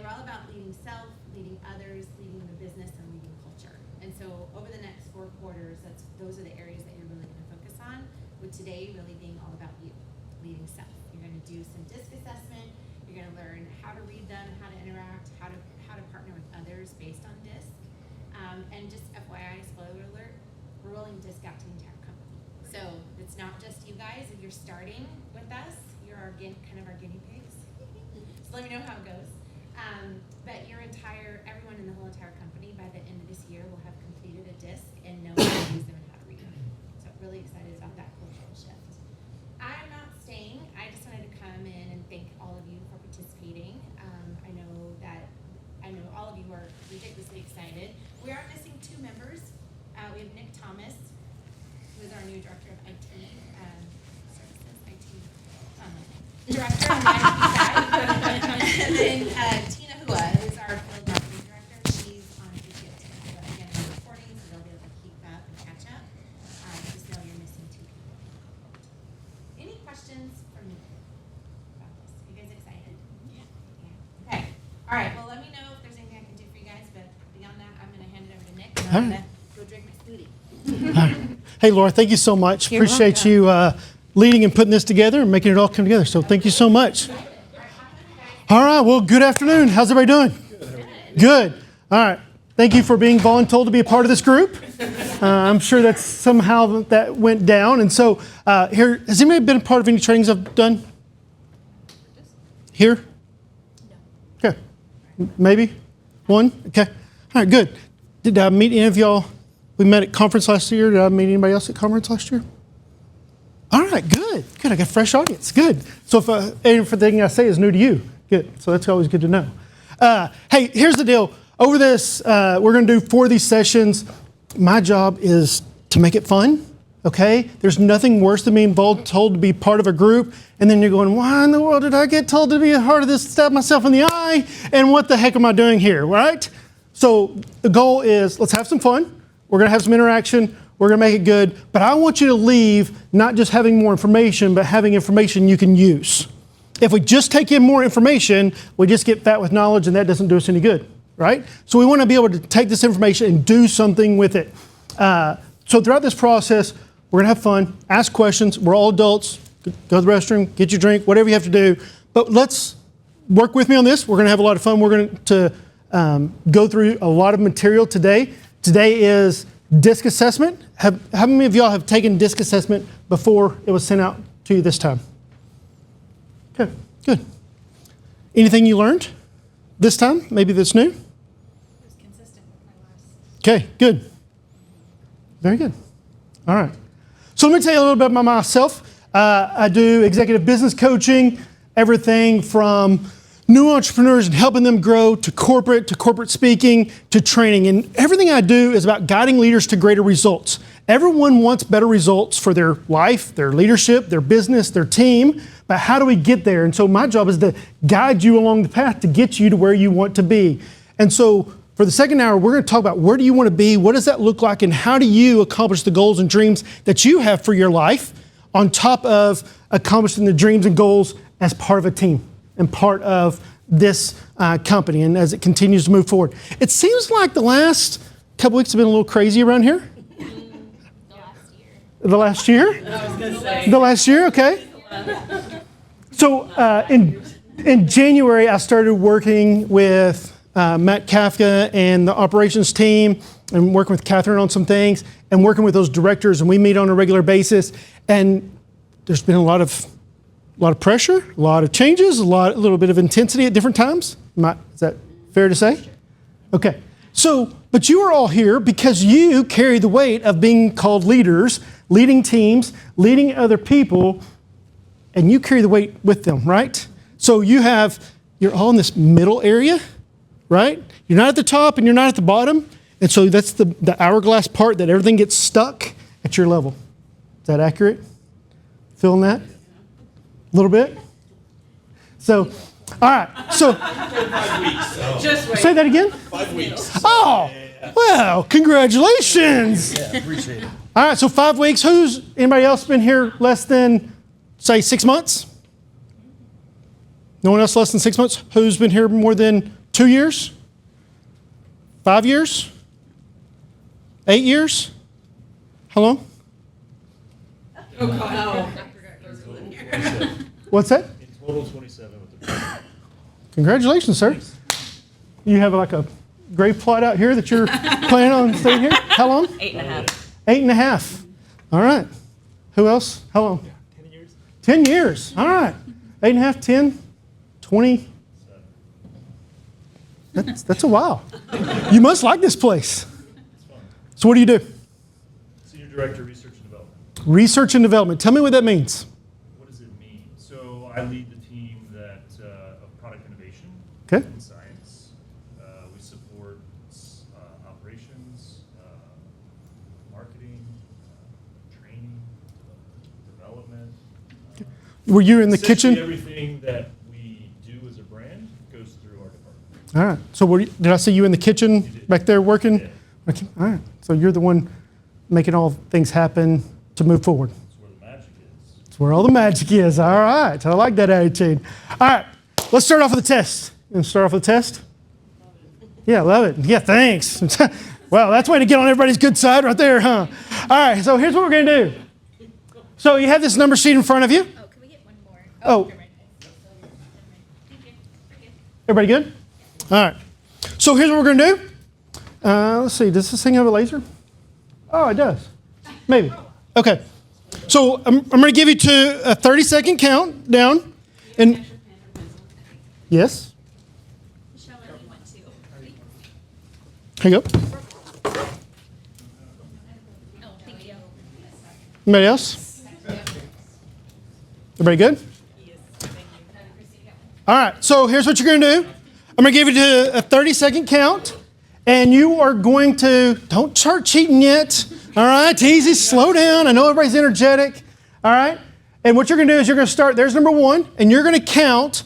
we're all about leading self, leading others, leading the business, and leading culture. And so over the next 4 quarters, those are the areas that you're really going to focus on, with today really being all about you, leading self. You're going to do some DISC assessment. You're going to learn how to read them, how to interact, how to partner with others based on DISC. And just FYI, spoiler alert, we're rolling DISC out to the entire company. So it's not just you guys. If you're starting with us, you're our guinea pigs. So let me know how it goes. But everyone in the whole entire company by the end of this year will have completed a DISC and know how to use them and how to read them. So I'm really excited about that cultural shift. I'm not staying. I just wanted to come in and thank all of you for participating. I know all of you are ridiculously excited. We are missing 2 members. We have Nick Thomas, who is our new director of IT services, director of IT and then Tina Hua, who's our field marketing director. She's on PTO today. But again, we're recording, so they'll be able to keep up and catch up. Just know you're missing 2 people. Any questions for me about this? Are you guys excited? Yeah. Okay. All right. Well, let me know if there's anything I can do for you guys. But beyond that, I'm going to hand it over to Nick. And I'm going to go drink my smoothie. Hey, Laura, thank you so much. You're Appreciate welcome. you leading and putting this together and making it all come together. So thank you so much. All right. Well, good afternoon. How's everybody doing? Good. All right. Thank you for being voluntold to be a part of this group. I'm sure that's somehow that went down. And so here, has anybody been a part of any trainings I've done? Here? No. Okay. Maybe? One? Okay. All right, good. Did I meet any of y'all? We met at conference last year. Did I meet anybody else at conference last year? All right, good. Good. I got a fresh audience. Good. So if everything I say is new to you, good. So that's always good to know. Hey, here's the deal. Over this, we're going to do 4 of these sessions. My job is to make it fun. Okay? There's nothing worse than being told to be part of a group, and then you're going, why in the world did I get told to be a part of this, stab myself in the eye, and what the heck am I doing here, right? So the goal is, let's have some fun. We're going to have some interaction. We're going to make it good. But I want you to leave not just having more information, but having information you can use. If we just take in more information, we just get fat with knowledge, and that doesn't do us any good, right? So we want to be able to take this information and do something with it. So throughout this process, we're going to have fun, ask questions. We're all adults. Go to the restroom, get your drink, whatever you have to do. But let's work with me on this. We're going to have a lot of fun. We're going to go through a lot of material today. Today is DISC assessment. How many of y'all have taken DISC assessment before it was sent out to you this time? Okay, good. Anything you learned this time? Maybe that's new? It was consistent with my last. Okay, good. Very good. All right. So let me tell you a little bit about myself. I do executive business coaching, everything from new entrepreneurs and helping them grow to corporate speaking, to training. And everything I do is about guiding leaders to greater results. Everyone wants better results for their life, their leadership, their business, their team. But how do we get there? And so my job is to guide you along the path to get you to where you want to be. And so for the second hour, we're going to talk about where do you want to be? What does that look like? And how do you accomplish the goals and dreams that you have for your life on top of accomplishing the dreams and goals as part of a team and part of this company and as it continues to move forward. It seems like the last couple weeks have been a little crazy around here. The last year? I was going to say. The last year, okay. So in January, I started working with Matt Kafka and the operations team and working with Catherine on some things and working with those directors, and we meet on a regular basis. And there's been a lot of pressure, a lot of changes, a little bit of intensity at different times. Is that fair to say? Okay. So, but you are all here because you carry the weight of being called leaders, leading teams, leading other people, and you carry the weight with them, right? So you're all in this middle area, right? You're not at the top and you're not at the bottom. And so that's the hourglass part that everything gets stuck at your level. Is that accurate? Feeling that? A little bit? So, all right. So, 5 weeks. So. Just wait. Say that again? 5 weeks. Oh, well, congratulations. Yeah, appreciate it. All right, so 5 weeks. Anybody else been here less than, say, 6 months? No one else less than 6 months? Who's been here more than 2 years? 5 years? 8 years? How long? What's that? In total, 27 with the program. Congratulations, sir. You have like a grade plot out here that you're planning on staying here? How long? 8.5. 8.5. All right. Who else? How long? 10 years. 10 years. All right. 8.5, 10, 20. That's a while. You must like this place. It's fun. So what do you do? Senior Director of Research and Development. Research and development. Tell me what that means. What does it mean? So I lead the team that of product innovation Okay. and science. We support operations, marketing, training, development. Were you in the Essentially kitchen? everything that we do as a brand goes through our department. All right. So did I see you in the kitchen did. back there working? Yeah. Okay. All right. So you're the one making all things happen to move forward. That's where the magic is. That's where all the magic is. All right. I like that attitude. All right. Let's start off with a test. You want to start off with a test? Yeah, love it. Yeah, thanks. Well, that's way to get on everybody's good side right there, huh? All right. So here's what we're going to do. So you have this number sheet in front of you. Oh, can we get one more? Oh. Never mind. Thank you. We're good. Everybody good? All right. So here's what we're going to do. Let's see. Does this thing have a laser? Oh, it does. Maybe. Okay. So I'm going to give you to a 30-second countdown. And yes. Michelle, I need one too. Here you go. Oh, thank you. Anybody else? Everybody good? All right. So here's what you're going to do. I'm going to give you to a 30-second count. And you are going to, don't start cheating yet. All right, easy, slow down. I know everybody's energetic. All right. And what you're going to do is you're going to start, there's number 1, and you're going to count,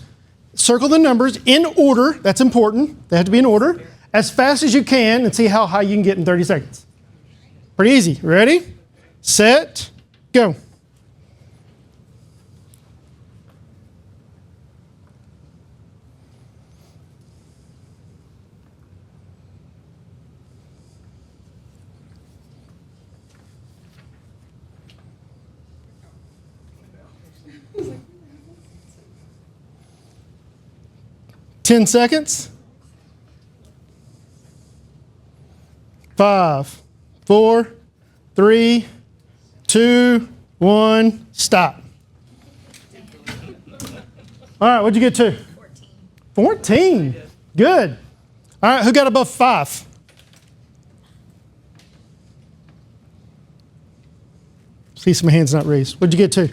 circle the numbers in order. That's important. They have to be in order. As fast as you can and see how high you can get in 30 seconds. Pretty easy. Ready, set, go. Ten seconds. 5, 4, 3, 2, 1, stop. All right, what'd you get to? 14. 14. Good. All right, who got above 5? See some hands not raised. What'd you get to?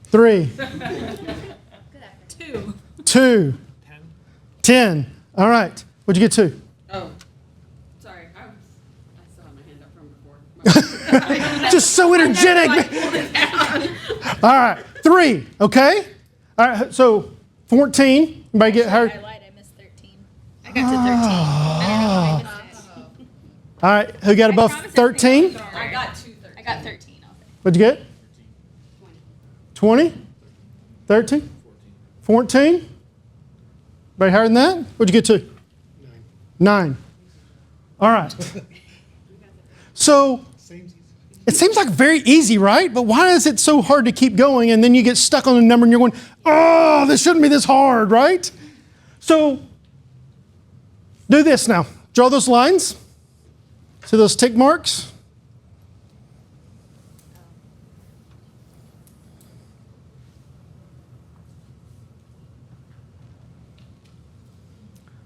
3. Good effort. 2. 2. 10. All right. What'd you get to? Oh, sorry. I still have my hand up from before. Just so energetic. All right. 3. Okay. All right. So 14. Anybody get I higher? lied. I missed 13. I got to 13. I don't know why I missed it. All right. Who got above 13? I got 2 13. I got 13. I'll say. What'd you get? 20? 13? 14? Anybody higher than that? What'd you get to? 9. All right. So it seems like very easy, right? But why is it so hard to keep going and then you get stuck on a number and you're going, oh, this shouldn't be this hard, right? So do this now. Draw those lines. See those tick marks?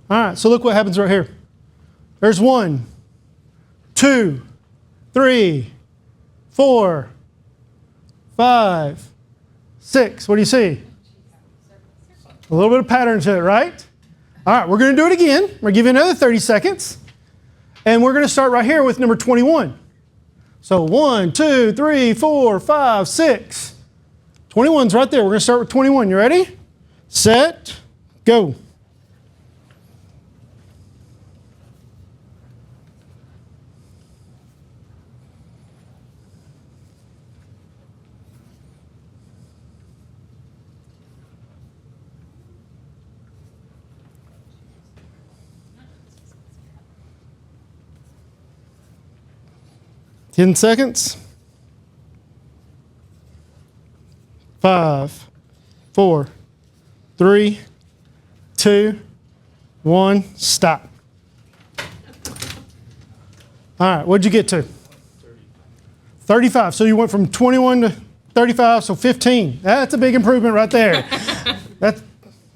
All right, so look what happens right here. There's 1, 2, 3, 4, 5, 6. What do you see? A little bit of pattern to it, right? All right, we're going to do it again. We're going to give you another 30 seconds. And we're going to start right here with number 21. So 1, 2, 3, 4, 5, 6. 21's right there. We're going to start with 21. You ready? Set, go. 10 seconds. 5, 4, 3, 2, 1, stop. All right, what'd you get to? 35. So you went from 21 to 35, so 15. That's a big improvement right there. That's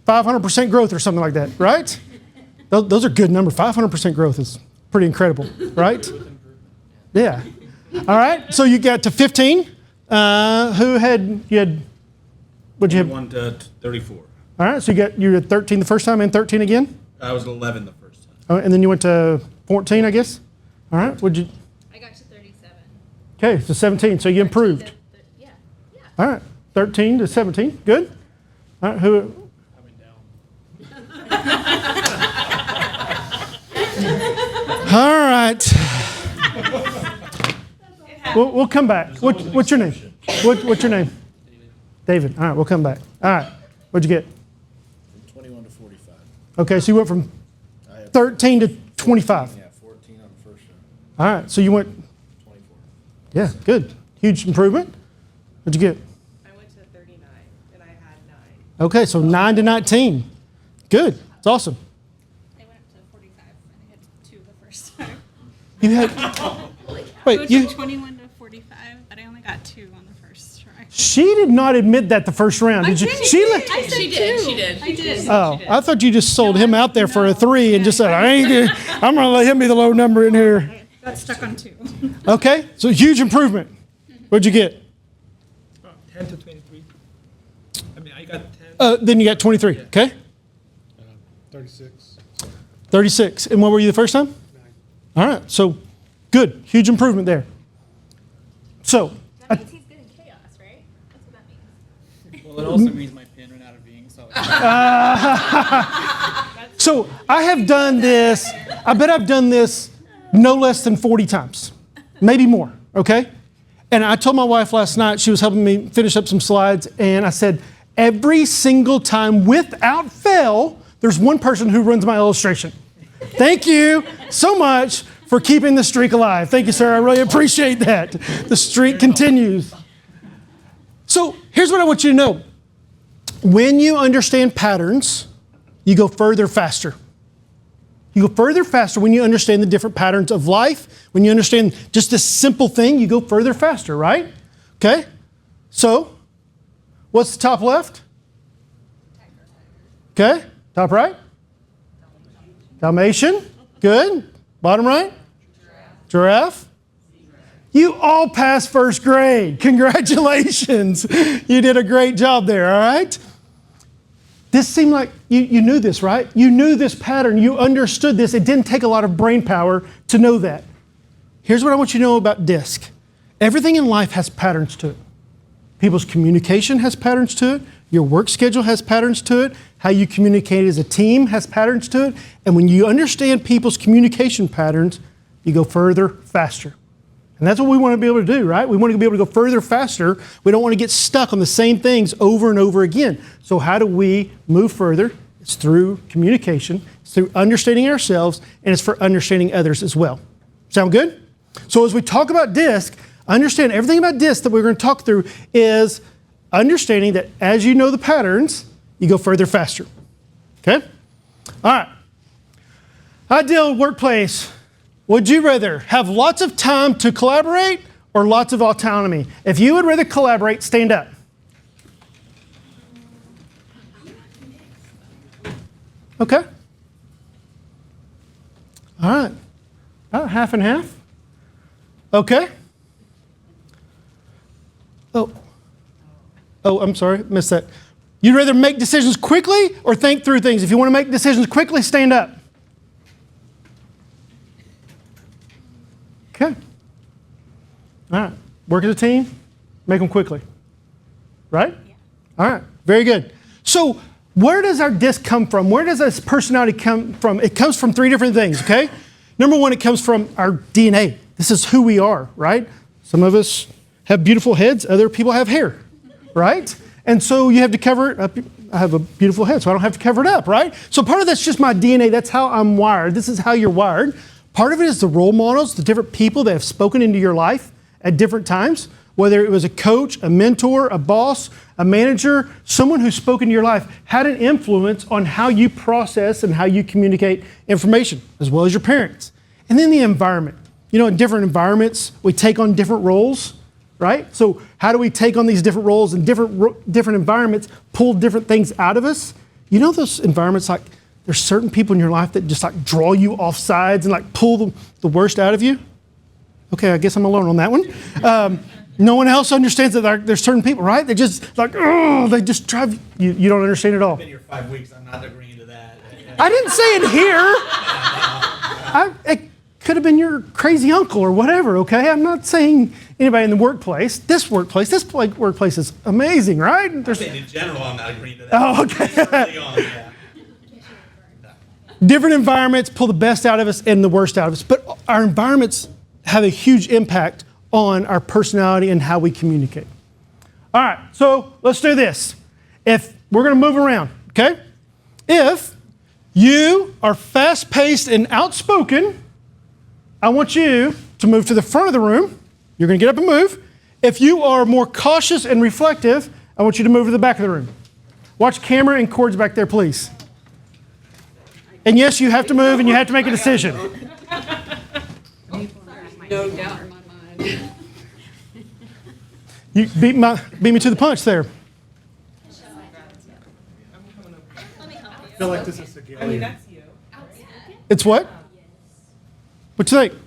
500% growth or something like that, right? Those are good numbers. 500% growth is pretty incredible, right? Yeah. All right, so you got to 15. What'd you have? 1 to 34. All right, so you were at 13 the first time and 13 again? I was 11 the first time. Oh, and then you went to 14, I guess? All right, what'd you? I got to 37. Okay, so 17, so you improved. Yeah. All right, 13 to 17, good. All right, who? All right. We'll come back. What's your name? What's your name? David. All right, we'll come back. All right, what'd you get? 21 to 45. Okay, so you went from 13 to 25. Yeah, 14 on the first one. All right, so you went, 24. yeah, good. Huge improvement. What'd you get? I went to 39 and I had 9. Okay, so 9 to 19. Good. It's awesome. I went up to 45 and I had 2 the first time. You had, I wait, went you, from 21 to 45, but I only got 2 on the first try. she did not admit that the first round, did you? She let, I said She did, 2. she did. I did. oh, I thought you just sold him out there for a No. 3 and just said, I'm going to let him be the low number in here. Got stuck on 2. Okay, so huge improvement. What'd you get? 10 to 23. I mean, I got 10. Then you got 23, okay? 36. 36. And what were you the first time? 9. All right, so good. Huge improvement there. So, That means he's good in chaos, right? That's what that means. Well, it also means my pen ran out of ink, so. so I have done this, I bet I've done this no less than 40 times, maybe more, okay? And I told my wife last night, she was helping me finish up some slides, and I said, every single time without fail, there's one person who runs my illustration. Thank you so much for keeping the streak alive. Thank you, sir. I really appreciate that. The streak continues. So here's what I want you to know. When you understand patterns, you go further faster. You go further faster when you understand the different patterns of life. When you understand just this simple thing, you go further faster, right? Okay? So, what's the top left? Okay? Top right? Dalmatian. Good. Bottom right? Giraffe. You all passed first grade. Congratulations. You did a great job there, all right? This seemed like you knew this, right? You knew this pattern. You understood this. It didn't take a lot of brain power to know that. Here's what I want you to know about DISC. Everything in life has patterns to it. People's communication has patterns to it. Your work schedule has patterns to it. How you communicate as a team has patterns to it. And when you understand people's communication patterns, you go further, faster. And that's what we want to be able to do, right? We want to be able to go further, faster. We don't want to get stuck on the same things over and over again. So how do we move further? It's through communication, it's through understanding ourselves, and it's for understanding others as well. Sound good? So as we talk about DISC, understand everything about DISC that we're going to talk through is understanding that as you know the patterns, you go further, faster. Okay? All right. Ideal workplace. Would you rather have lots of time to collaborate or lots of autonomy? If you would rather collaborate, stand up. Okay. All right. About half and half. Okay. Oh, I'm sorry, missed that. You'd rather make decisions quickly or think through things? If you want to make decisions quickly, stand up. Okay. All right. Work as a team, make them quickly. Right? Yeah. All right. Very good. So where does our DISC come from? Where does this personality come from? It comes from 3 different things, okay? Number 1, it comes from our DNA. This is who we are, right? Some of us have beautiful heads. Other people have hair, right? And so you have to cover it up. I have a beautiful head, so I don't have to cover it up, right? So part of that's just my DNA. That's how I'm wired. This is how you're wired. Part of it is the role models, the different people that have spoken into your life at different times, whether it was a coach, a mentor, a boss, a manager, someone who spoke into your life had an influence on how you process and how you communicate information, as well as your parents. And then the environment. In different environments, we take on different roles, right? So how do we take on these different roles and different environments, pull different things out of us? Those environments, like there's certain people in your life that just like draw you off sides and like pull the worst out of you. Okay, I guess I'm alone on that one. No one else understands that there's certain people, right? They just like, oh, they just drive you. You don't understand it all. Been here 5 weeks. I'm not agreeing to that. I didn't say it here. It could have been your crazy uncle or whatever, okay? I'm not saying anybody in the workplace. This workplace is amazing, right? I'm saying in general, I'm not agreeing to that. Oh, okay. Early on, yeah. Different environments pull the best out of us and the worst out of us. But our environments have a huge impact on our personality and how we communicate. All right, so let's do this. If we're going to move around, okay? If you are fast-paced and outspoken, I want you to move to the front of the room. You're going to get up and move. If you are more cautious and reflective, I want you to move to the back of the room. Watch camera and cords back there, please. And yes, you have to move and you have to make a decision. No doubt in my mind. You beat me to the punch there. I feel like this is a game. It's what? What you think? I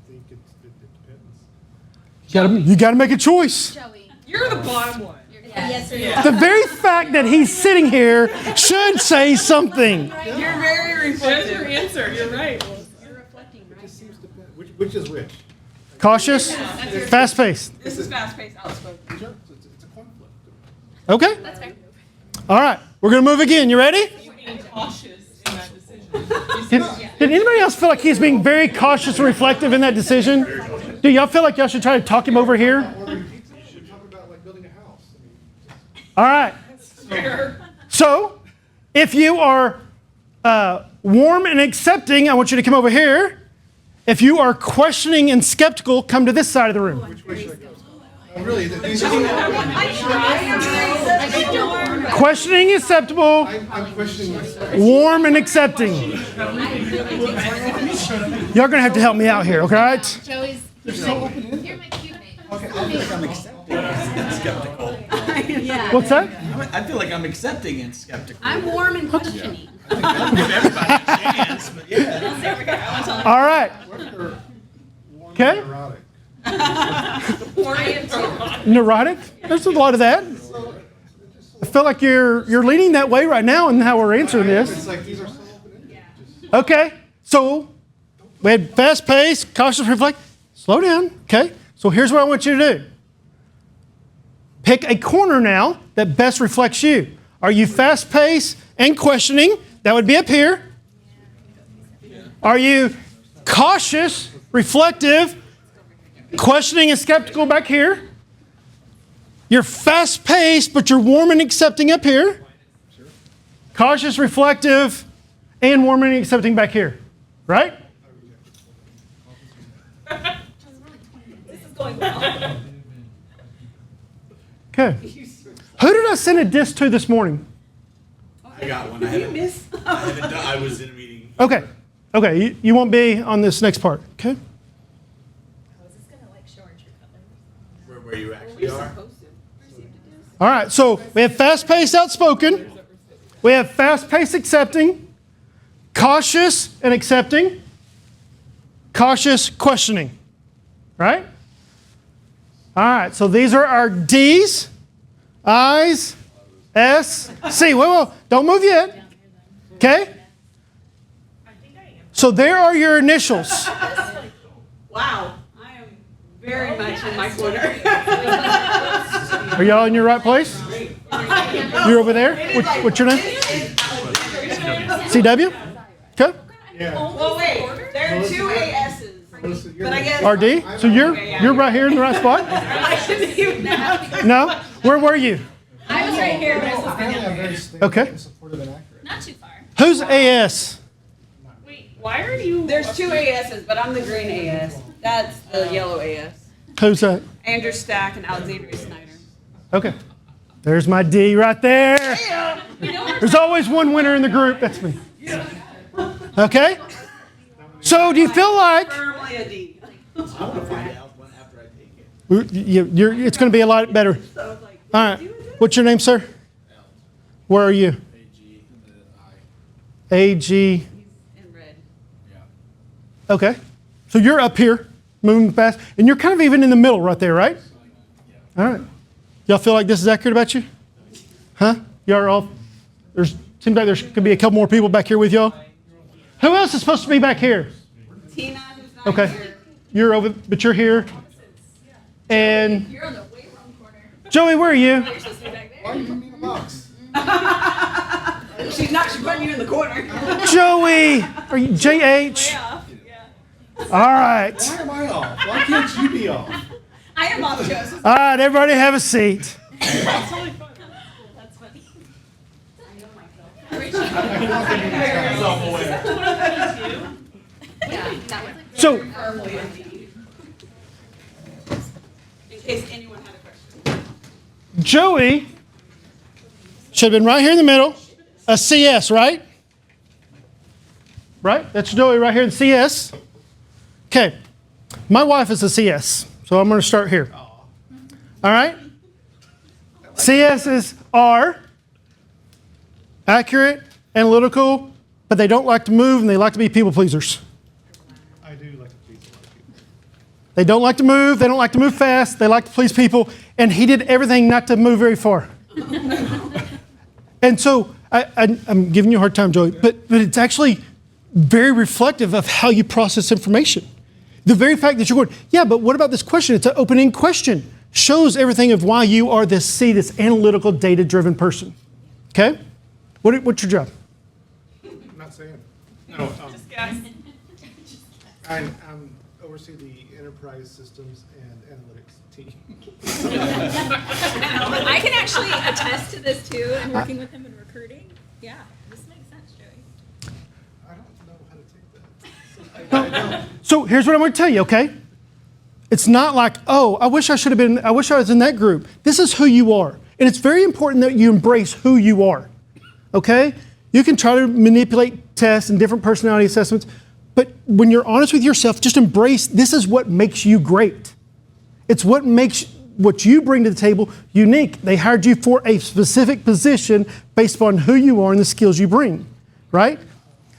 think it depends. You got to make a choice. Joey. You're the bottom one. Yes. The very fact that he's sitting here should say something. You're very reflective. There's your answer. You're right. You're reflecting, right? It just seems to depend. Which is which? Cautious, fast-paced. This is fast-paced, outspoken. Sure, it's a coin flip. Okay? That's fair. All right. We're going to move again. You ready? Being cautious in that decision. Did anybody else feel like he's being very cautious and reflective in that decision? Do y'all feel like y'all should try to talk him over here? You should talk about like building a house. All right. So, if you are warm and accepting, I want you to come over here. If you are questioning and skeptical, come to this side of the room. Which way should I go? Really, these Questioning is acceptable. I'm questioning myself. Warm and accepting. Y'all gonna have to help me out here, okay? Right? Joey's. You're my cute mate. Okay, I feel like I'm accepting and skeptical. Yeah. What's that? I feel like I'm accepting and skeptical. I'm warm and questioning. Give everybody a chance, but yeah. All right. Okay. Neurotic? There's a lot of that. I feel like you're leaning that way right now in how we're answering this. It's like these are so open-ended. Okay, so we had fast pace, cautious, reflect. Slow down, okay? So here's what I want you to do. Pick a corner now that best reflects you. Are you fast paced and questioning? That would be up here. Are you cautious, reflective, questioning and skeptical back here? You're fast paced, but you're warm and accepting up here. Cautious, reflective, and warm and accepting back here. Right? This is going well. Okay. Who did I send a disc to this morning? I got one. I haven't done. I was in a meeting. Okay. Okay. You won't be on this next part. Okay. Oh, is this gonna like show our true colors? Where you actually are. All right. So we have fast-paced, outspoken. We have fast-paced, accepting. Cautious and accepting. Cautious, questioning. Right? All right. So these are our D's, I's, S, C. Whoa. Don't move yet. Okay? So there are your initials. Wow. I am very much in my corner. Are y'all in your right place? You're over there? What's your name? CW? Okay. Well, wait. There are two AS's. But I guess. RD? So you're right here in the right spot? I shouldn't even know. No? Where were you? I was right here, but I was Okay. not too far. Who's AS? Wait, Why are you? There's two ASs, but I'm the green AS. That's the yellow AS. Who's that? Andrew Stack and Alexandria Snyder. Okay. There's my D right there. There's always one winner in the group. That's me. Okay? So do you feel like Firmly a D. I want to find out one after I take it. it's going to be a lot better? So like, All right. What's your name, sir? Where are you? AG and the I. AG. he's in red. Yeah. Okay. So you're up here, moving fast, and you're kind of even in the middle right there, right? All right. Y'all feel like this is accurate about you? Huh? Y'all are all, seems like there could be a couple more people back here with y'all. Who else is supposed to be back here? Tina, who's not Okay. here. You're over, but you're here. And You're on the way wrong corner. Joey, where are you? You're supposed to be back there. Why are you putting me in a box? She's not. She's putting you in the corner. Joey! Are you JH? All right. Why am I off? Why can't you be off? I am off, Joseph. All right, everybody have a seat. That's totally fun. That's funny. Yeah, that was So, Firmly a D. In case anyone had a question. Joey should have been right here in the middle. A CS, right? Right? That's Joey right here in CS. Okay. My wife is a CS, so I'm going to start here. All right? CSs are accurate, analytical, but they don't like to move and they like to be people pleasers. I do like to please a lot of people. They don't like to move. They don't like to move fast. They like to please people. And he did everything not to move very far. And so I'm giving you a hard time, Joey, but it's actually very reflective of how you process information. The very fact that you're going, yeah, but what about this question? It's an opening question. Shows everything of why you are this C, this analytical, data-driven person. Okay? What's your job? I'm not saying. No, Just guess. I'm oversee the enterprise systems and analytics team. I can actually attest to this too, and working with him in recruiting. Yeah, this makes sense, Joey. I don't know how to take that. So here's what I'm going to tell you, okay? It's not like, oh, I wish I was in that group. This is who you are. And it's very important that you embrace who you are, okay? You can try to manipulate tests and different personality assessments, but when you're honest with yourself, just embrace this is what makes you great. It's what makes what you bring to the table unique. They hired you for a specific position based upon who you are and the skills you bring, right?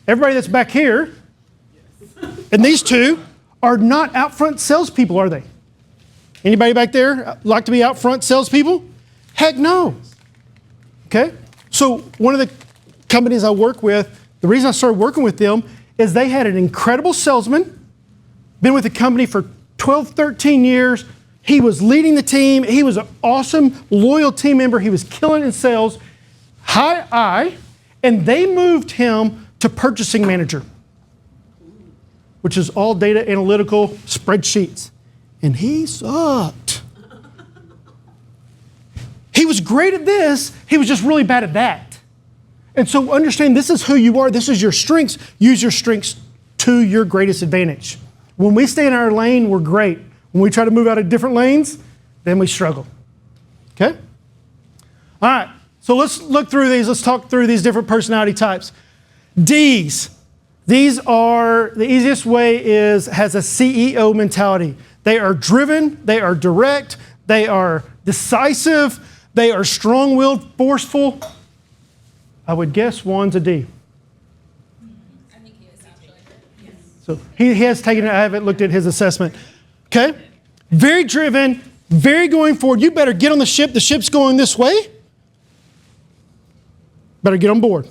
Everybody that's back here, and these two are not out front salespeople, are they? Anybody back there like to be out front salespeople? Heck no. Okay? So one of the companies I work with, the reason I started working with them is they had an incredible salesman, been with the company for 12, 13 years. He was leading the team. He was an awesome, loyal team member. He was killing in sales. High I, and they moved him to purchasing manager, which is all data analytical spreadsheets. And he sucked. He was great at this. He was just really bad at that. And so understand this is who you are. This is your strengths. Use your strengths to your greatest advantage. When we stay in our lane, we're great. When we try to move out of different lanes, then we struggle. Okay? All right. So let's look through these. Let's talk through these different personality types. D's. These are, the easiest way has a CEO mentality. They are driven, they are direct, they are decisive, they are strong-willed, forceful. I would guess one's a D. I think he is actually. So he has taken it, I haven't looked at his assessment. Okay? Very driven, very going forward. You better get on the ship's going this way. Better get on board.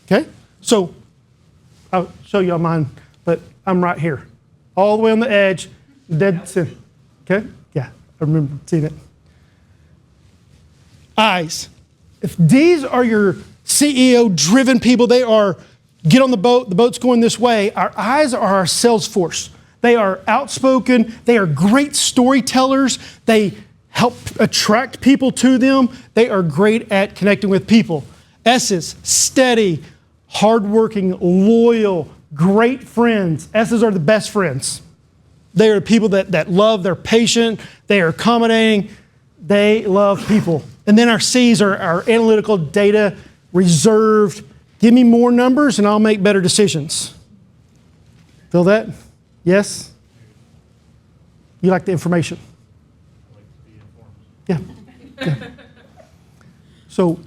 Okay? So I'll show y'all mine, but I'm right here. All the way on the edge, dead center. Okay? Yeah, I remember seeing it. Eyes. If these are your CEO-driven people, they are, get on the boat's going this way. Our eyes are our sales force. They are outspoken. They are great storytellers. They help attract people to them. They are great at connecting with people. S's, steady, hardworking, loyal, great friends. S's are the best friends. They are people that love, they're patient, they are accommodating, they love people. And then our C's are our analytical, data, reserved. Give me more numbers and I'll make better decisions. Feel that? Yes? You like the information? I like to be informed. Yeah. So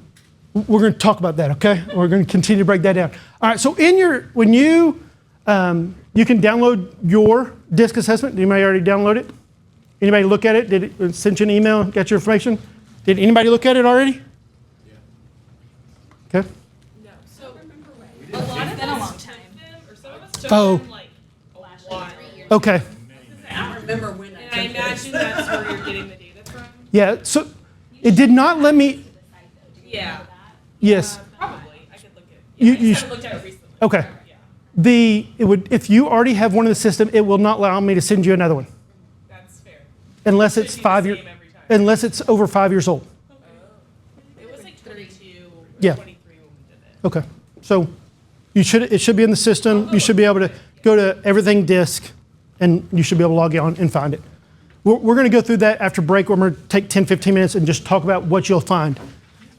we're going to talk about that, okay? We're going to continue to break that down. All right, so when you can download your DISC assessment. Did anybody already download it? Anybody look at it? Did it send you an email, got your information? Did anybody look at it already? Yeah. Okay. No, so remember when? A lot of been a us long took time. them, Or some of us took Oh. them like a while. Okay. I don't remember when I took And I imagine that's where you're getting the data from. Yeah, so it did not let me, Yeah, yes. probably. I could look at. You- Yeah, I you just sh- haven't looked at it recently. Okay. Yeah, If you already have one in the system, it will not allow me to send you another one that's fair. unless Should it's be the 5 years, same every time. unless it's over 5 years old. It was like 22 or Yeah. 23 when we did it. Okay, so it should be in the system. You should be able to go to everything disk, and you should be able to log on and find it. We're going to go through that after break. We're going to take 10, 15 minutes and just talk about what you'll find.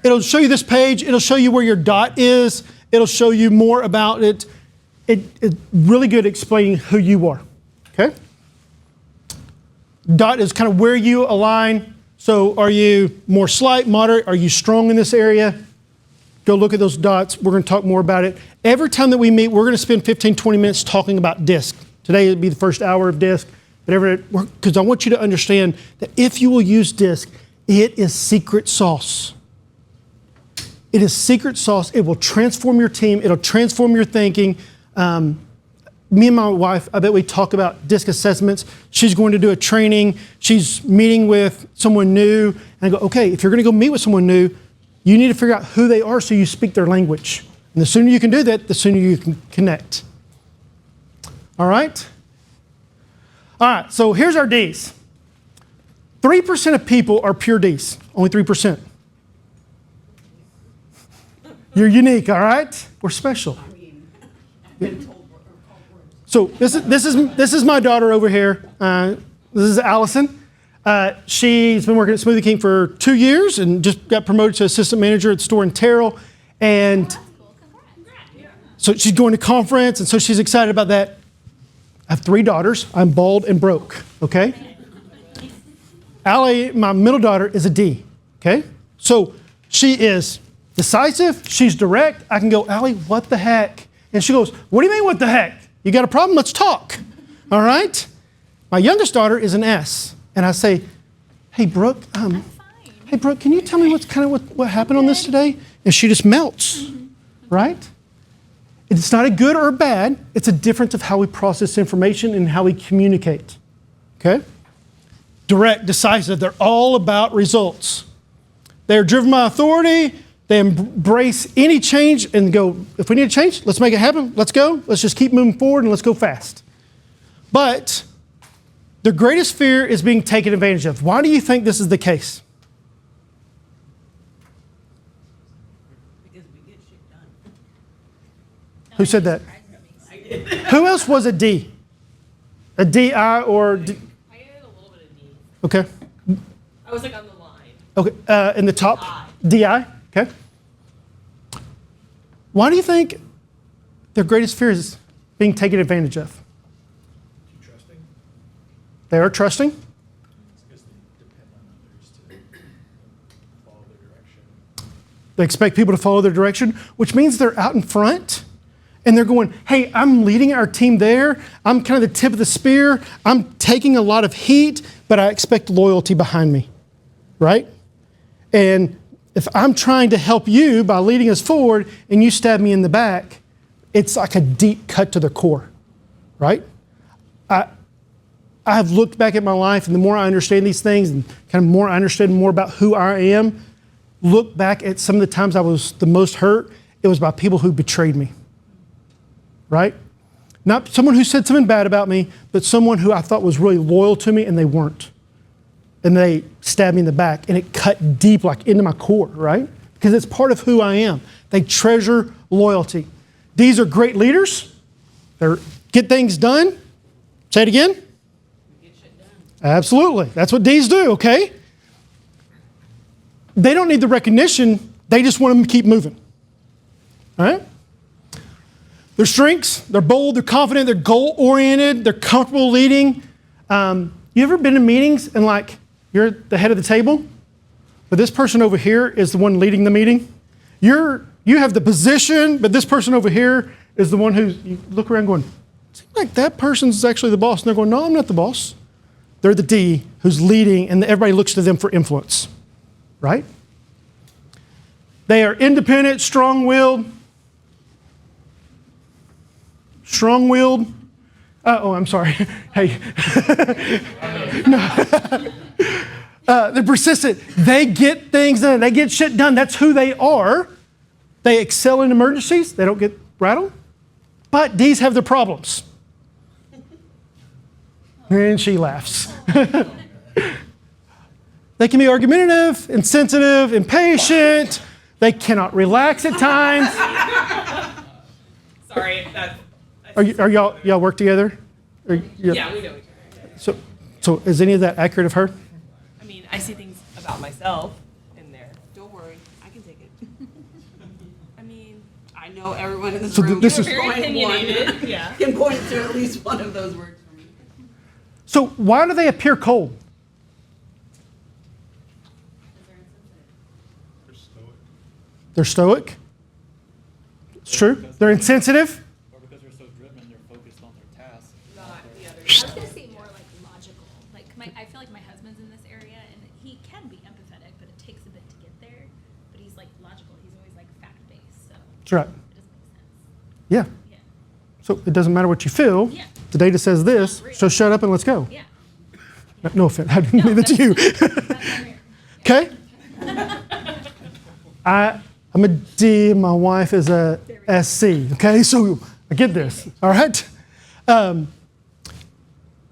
It'll show you this page. It'll show you where your dot is. It'll show you more about it. It's really good at explaining who you are, okay? Dot is kind of where you align. So are you more slight, moderate? Are you strong in this area? Go look at those dots. We're going to talk more about it. Every time that we meet, we're going to spend 15, 20 minutes talking about DISC. Today will be the first hour of DISC, because I want you to understand that if you will use DISC, it is secret sauce. It is secret sauce. It will transform your team. It'll transform your thinking. Me and my wife, I bet we talk about DISC assessments. She's going to do a training. She's meeting with someone new. And I go, okay, if you're going to go meet with someone new, you need to figure out who they are so you speak their language. And the sooner you can do that, the sooner you can connect. All right? All right, so here's our Ds. 3% of people are pure Ds, only 3%. You're unique, all right? We're special. So this is my daughter over here. This is Allison. She's been working at Smoothie King for 2 years and just got promoted to assistant manager at the store in Terrell. And so she's going to conference, and so she's excited about that. I have 3 daughters. I'm bald and broke, okay? Allie, my middle daughter, is a D, okay? So she is decisive. She's direct. I can go, Allie, what the heck? And she goes, what do you mean, what the heck? You got a problem? Let's talk, all right? My youngest daughter is an S. And I say, hey, Brooke, hey, Brooke, can you tell me what happened on this today? And she just melts, right? It's not a good or a bad. It's a difference of how we process information and how we communicate, okay? Direct, decisive, they're all about results. They're driven by authority. They embrace any change and go, if we need to change, let's make it happen. Let's go. Let's just keep moving forward and let's go fast. But their greatest fear is being taken advantage of. Why do you think this is the case? Because we get shit done. Who said that? Who else was a D? A DI or D? I added a little bit of D. Okay. I was like on the line. Okay. In the top? DI. Okay. Why do you think their greatest fear is being taken advantage of? Too trusting? They are trusting. It's because they depend on others to follow their direction. They expect people to follow their direction, which means they're out in front and they're going, hey, I'm leading our team there. I'm kind of the tip of the spear. I'm taking a lot of heat, but I expect loyalty behind me, right? And if I'm trying to help you by leading us forward and you stab me in the back, it's like a deep cut to the core, right? I have looked back at my life, and the more I understand these things and kind of more I understand more about who I am, look back at some of the times I was the most hurt, it was by people who betrayed me, right? Not someone who said something bad about me, but someone who I thought was really loyal to me and they weren't. And they stabbed me in the back, and it cut deep, like into my core, right? Because it's part of who I am. They treasure loyalty. These are great leaders. They get things done. Say it again. Get shit done. Absolutely. That's what D's do, okay? They don't need the recognition. They just want them to keep moving. All right? Their strengths, they're bold, they're confident, they're goal-oriented, they're comfortable leading. You ever been in meetings and like you're at the head of the table, but this person over here is the one leading the meeting? You have the position, but this person over here is the one you look around going, seems like that person's actually the boss. And they're going, no, I'm not the boss. They're the D who's leading, and everybody looks to them for influence, right? They are independent, strong-willed. I'm sorry. Hey. No. They're persistent. They get things done. They get shit done. That's who they are. They excel in emergencies. They don't get rattled. But D's have their problems. And she laughs. They can be argumentative, insensitive, impatient. They cannot relax at times. Sorry, that. Are y'all work together? Yeah, we know each other. So is any of that accurate of her? I mean, I see things about myself in there. Don't worry, I can take it. I mean, I know everyone in this So room this can is- Very point opinionated, yeah. can point to at least one of those words for me. So why do they appear cold? They're stoic. They're stoic. It's true. They're insensitive. Or because they're so driven, they're focused on their task. Not the other. I was gonna say more like logical. Like I feel like my husband's in this area, and he can be empathetic, but it takes a bit to get there. But he's like logical. He's always like fact based, so That's right. it doesn't make sense. Yeah. Yeah. So it doesn't matter what you feel. Yeah. The data says this, so shut up and let's go. Yeah. No offense. I didn't mean that to you. Okay? I'm a D, my wife is a SC. Okay? So I get this. All right?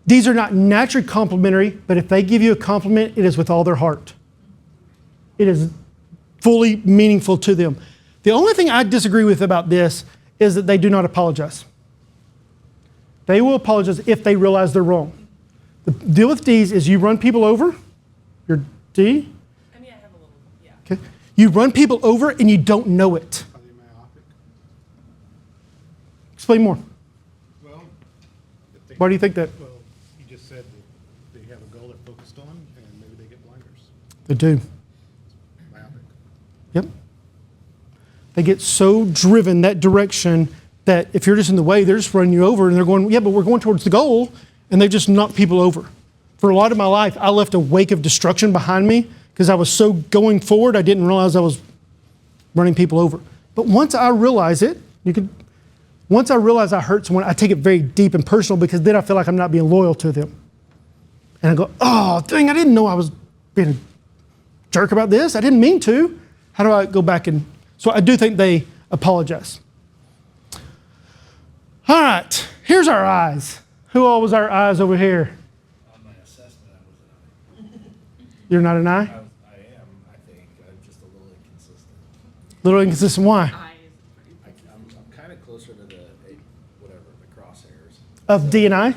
These are not naturally complimentary, but if they give you a compliment, it is with all their heart. It is fully meaningful to them. The only thing I disagree with about this is that they do not apologize. They will apologize if they realize they're wrong. The deal with D's is you run people over. You're D. I mean, I have a little, yeah. Okay. You run people over and you don't know it. Are they myopic? Explain more. Well, if they- Why do you think that? Well, you just said that they have a goal they're focused on, and maybe they get blinders. They do. Myopic. Yep. They get so driven that direction that if you're just in the way, they're just running you over and they're going, yeah, but we're going towards the goal, and they just knock people over. For a lot of my life, I left a wake of destruction behind me because I was so going forward, I didn't realize I was running people over. But once I realize it, once I realize I hurt someone, I take it very deep and personal because then I feel like I'm not being loyal to them. And I go, oh, dang, I didn't know I was being a jerk about this. I didn't mean to. How do I go back and... So I do think they apologize. All right, here's our eyes. Who all was our eyes over here? On my assessment, I was an You're not an eye? I am, I think. I'm just a little inconsistent. Little inconsistent. Why? I is pretty I'm kind of closer to the, whatever, the crosshairs. Of D and I? Yeah.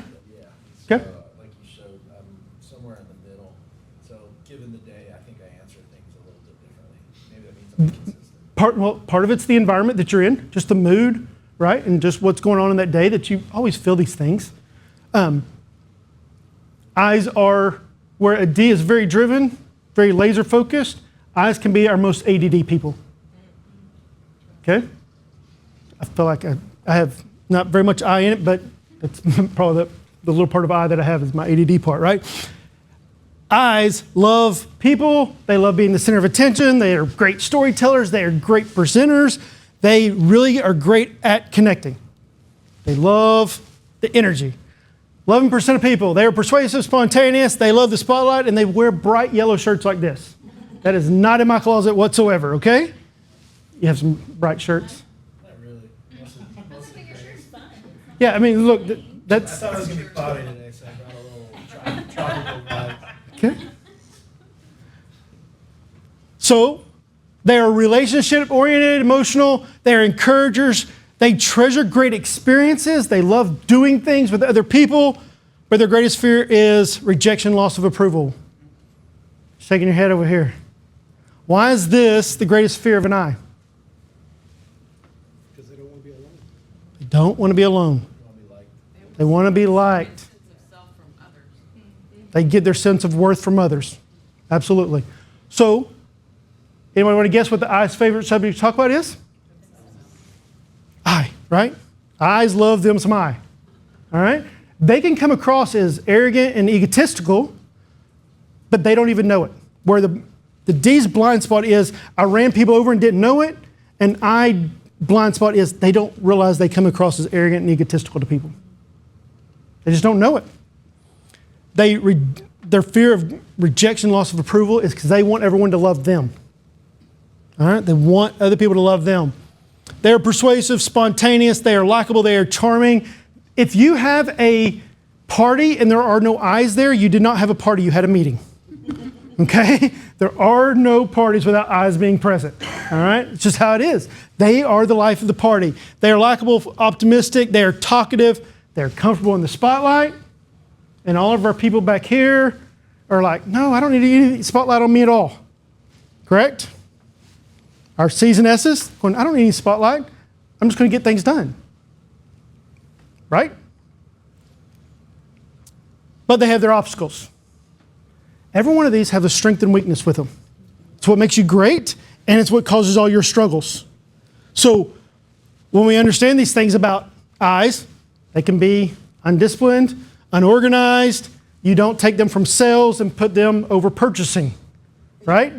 Okay. Like you showed, I'm somewhere in the middle. So given the day, I think I answer things a little bit differently. Maybe that means I'm inconsistent. Part of it's the environment that you're in, just the mood, right? And just what's going on in that day that you always feel these things. Eyes are where a D is very driven, very laser focused. Eyes can be our most ADD people. Okay? I feel like I have not very much I in it, but that's probably the little part of I that I have is my ADD part, right? Eyes love people. They love being the center of attention. They are great storytellers. They are great presenters. They really are great at connecting. They love the energy. 11% of people, they are persuasive, spontaneous. They love the spotlight, and they wear bright yellow shirts like this. That is not in my closet whatsoever, okay? You have some bright shirts? Not really. Mostly grays. Yeah, I mean, look, I that's... thought I was going to be cloudy today, so I brought a little tropical vibe. Okay. So they are relationship oriented, emotional. They are encouragers. They treasure great experiences. They love doing things with other people, but their greatest fear is rejection, loss of approval. Shaking your head over here. Why is this the greatest fear of an I? Because they don't want to be alone. They don't want to be alone. They want to be liked. Sense of self from others. They get their sense of worth from others. Absolutely. So, anybody want to guess what the I's favorite subject to talk about is? I, right? I's love them some I. All right? They can come across as arrogant and egotistical, but they don't even know it. Where the D's blind spot is, I ran people over and didn't know it, and I blind spot is they don't realize they come across as arrogant and egotistical to people. They just don't know it. Their fear of rejection, loss of approval is because they want everyone to love them. All right? They want other people to love them. They are persuasive, spontaneous, they are likable, they are charming. If you have a party and there are no I's there, you did not have a party, you had a meeting. Okay? There are no parties without I's being present. All right? It's just how it is. They are the life of the party. They are likable, optimistic, they are talkative, they're comfortable in the spotlight. And all of our people back here are like, no, I don't need any spotlight on me at all. Correct? Our C's and S's, going, I don't need any spotlight. I'm just going to get things done. Right? But they have their obstacles. Every one of these have a strength and weakness with them. It's what makes you great, and it's what causes all your struggles. So when we understand these things about I's, they can be undisciplined, unorganized. You don't take them from sales and put them over purchasing, right?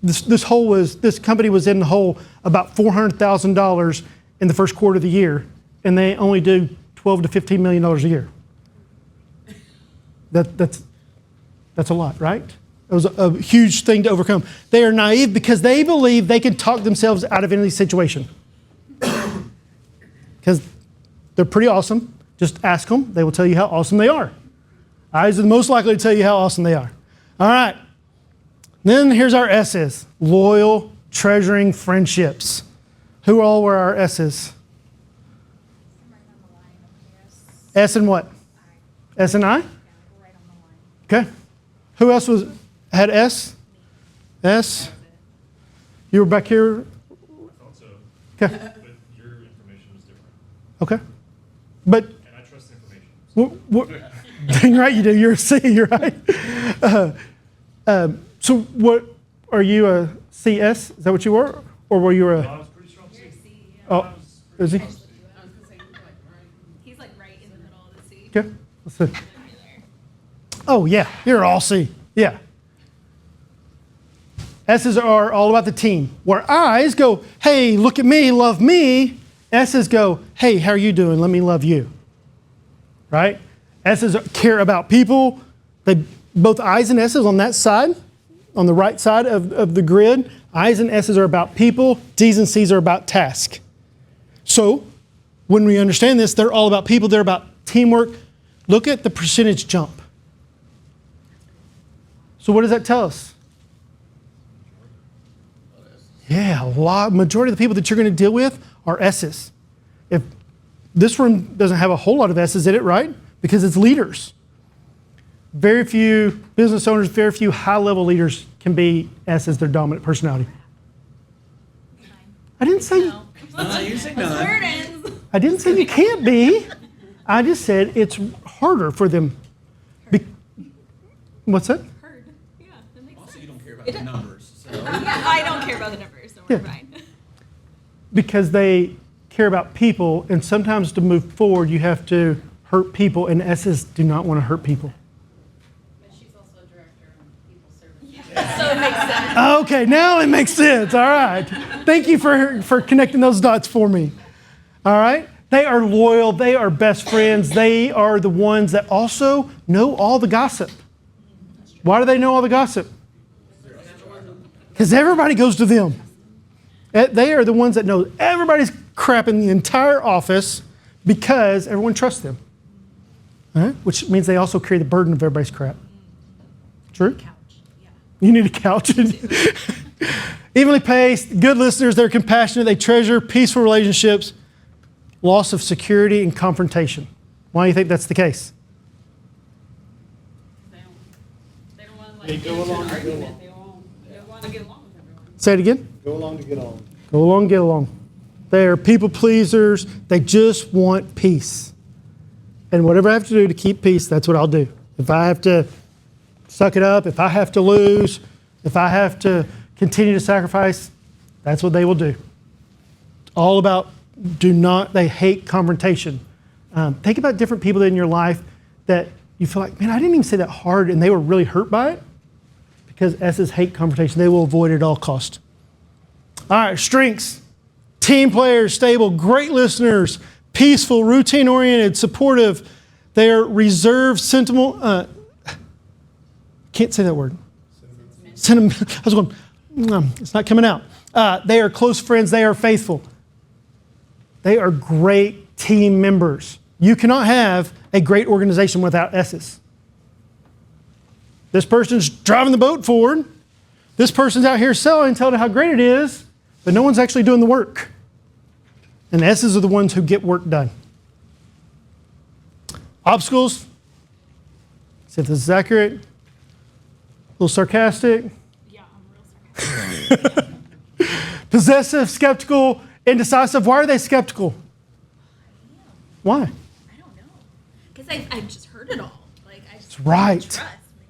This company was in the hole about $400,000 in the first quarter of the year, and they only do $12 to $15 million a year. That's a lot, right? It was a huge thing to overcome. They are naive because they believe they can talk themselves out of any situation. Because they're pretty awesome. Just ask them. They will tell you how awesome they are. I's are the most likely to tell you how awesome they are. All right. Then here's our S's. Loyal, treasuring friendships. Who all were our S's? S and what? S and I? Okay. Who else had S? S? You were back here? I thought so. Okay. But your information was different. Okay. But And I trust information. dang right you do. You're a C, you're right. So what, are you a CS? Is that what you were? Or were you I a... was pretty strong C. Oh, is he? I was gonna say, you're like, right. He's like right in the middle of the C. Okay. Let's see. Oh, yeah. You're all C. Yeah. S's are all about the team. Where I's go, hey, look at me, love me. S's go, hey, how are you doing? Let me love you. Right? S's care about people. Both I's and S's on that side, on the right side of the grid, I's and S's are about people. D's and C's are about task. So when we understand this, they're all about people. They're about teamwork. Look at the percentage jump. So what does that tell us? Yeah, majority of the people that you're going to deal with are S's. If this room doesn't have a whole lot of S's in it, right? Because it's leaders. Very few business owners, very few high-level leaders can be S as their dominant personality. I didn't say I didn't say you can't be. I just said it's harder for them. What's that? Heard. Yeah, that makes sense. Also, you don't care about the numbers. So. Yeah, I don't care about the numbers, so we're Yeah. fine. Because they care about people, and sometimes to move forward, you have to hurt people, and S's do not want to hurt people. But she's also a director on people services. So it makes sense. Okay, now it makes sense. All right. Thank you for connecting those dots for me. All right. They are loyal. They are best friends. They are the ones that also know all the gossip. Why do they know all the gossip? Because everybody goes to them. They are the ones that know everybody's crap in the entire office because everyone trusts them. All right? Which means they also carry the burden of everybody's crap. True? You need a couch. Evenly paced, good listeners, they're compassionate, they treasure peaceful relationships, loss of security, and confrontation. Why do you think that's the case? They don't want to They like go get into along an to go argument. along. They want to get along with everyone. Say it again. Go along to get on. Go along, get along. They are people pleasers. They just want peace. And whatever I have to do to keep peace, that's what I'll do. If I have to suck it up, if I have to lose, if I have to continue to sacrifice, that's what they will do. All about they hate confrontation. Think about different people in your life that you feel like, man, I didn't even say that hard, and they were really hurt by it, because S's hate confrontation. They will avoid it at all costs. All right, strengths. Team players, stable, great listeners, peaceful, routine-oriented, supportive. They are reserved, sentimental. Can't say that word. Sentimental. I was going, it's not coming out. They are close friends. They are faithful. They are great team members. You cannot have a great organization without S's. This person's driving the boat forward. This person's out here selling, telling how great it is, but no one's actually doing the work. And S's are the ones who get work done. Obstacles. See if this is accurate. A little sarcastic. Yeah, I'm real sorry. Possessive, skeptical, indecisive. Why are they skeptical? Why? I don't know. Because I've just heard it all. Like, I just right. trust,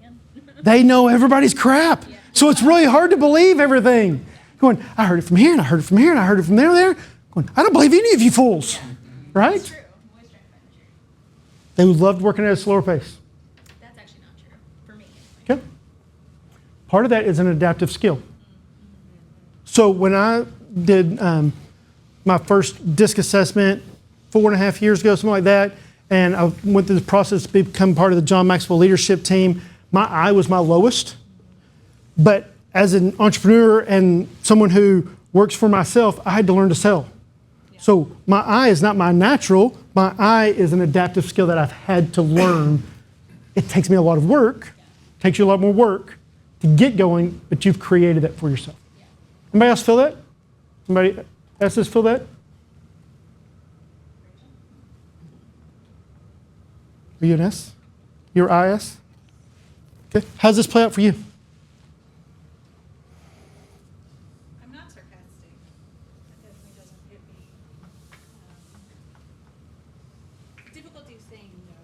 man. They know everybody's crap. Yeah. So it's really hard to believe everything. Going, I heard it from here, and I heard it from here, and I heard it from there. Going, I don't believe any of you fools. Yeah. Right? It's true. I'm always trying to find the truth. They loved working at a slower pace. That's actually not true. For me. Okay. Part of that is an adaptive skill. So when I did my first DISC assessment 4.5 years ago, something like that, and I went through the process to become part of the John Maxwell leadership team, my I was my lowest. But as an entrepreneur and someone who works for myself, I had to learn to sell. Yeah. So my I is not my natural. My I is an adaptive skill that I've had to learn. It takes me a lot of work, takes you a lot more work to get going, but you've created that for yourself. Yeah. Anybody else feel that? Anybody else feel that? Are you an S? You're IS? Okay. How's this play out for you? I'm not sarcastic. That definitely doesn't hit me. Difficulty saying no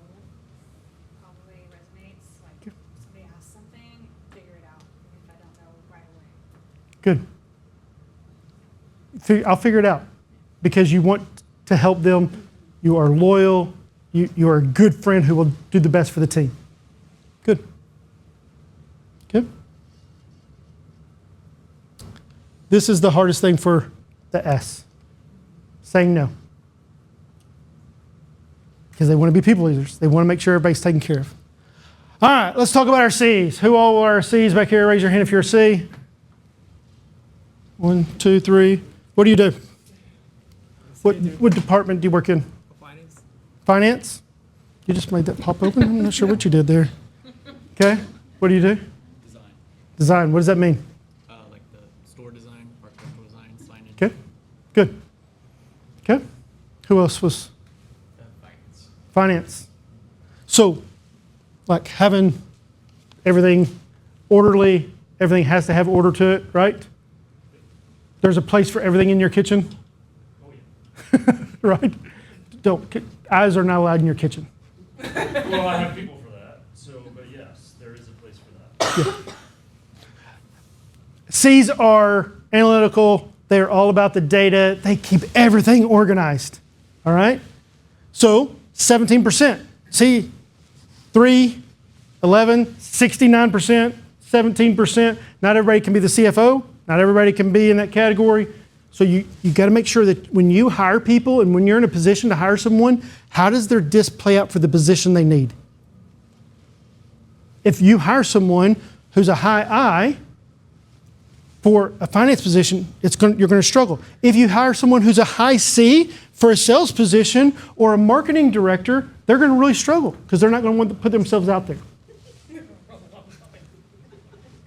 probably resonates. Like, somebody asks something, figure it out if I don't know right away. Good. I'll figure it out because you want to help them. You are loyal. You are a good friend who will do the best for the team. Good. Good. This is the hardest thing for the S. Saying no. Because they want to be people leaders. They want to make sure everybody's taken care of. All right, let's talk about our C's. Who all are our C's back here? Raise your hand if you're a C. 1, 2, 3. What do you do? What department do you work in? Finance. Finance? You just made that pop open? I'm not sure what you did there. Okay. What do you do? Design. Design. What does that mean? Like the store design, architectural design, signage. Okay. Good. Okay. Who else was? Finance. Finance. So, like having everything orderly, everything has to have order to it, right? There's a place for everything in your kitchen. Oh, yeah. Right? Eyes are not allowed in your kitchen. Well, I have people for that. So, but yes, there is a place for that. Yeah. C's are analytical. They're all about the data. They keep everything organized. All right? So, 17%. C, 3, 11, 69%, 17%. Not everybody can be the CFO. Not everybody can be in that category. So you got to make sure that when you hire people and when you're in a position to hire someone, how does their DISC play out for the position they need? If you hire someone who's a high I for a finance position, you're going to struggle. If you hire someone who's a high C for a sales position or a marketing director, they're going to really struggle because they're not going to want to put themselves out there.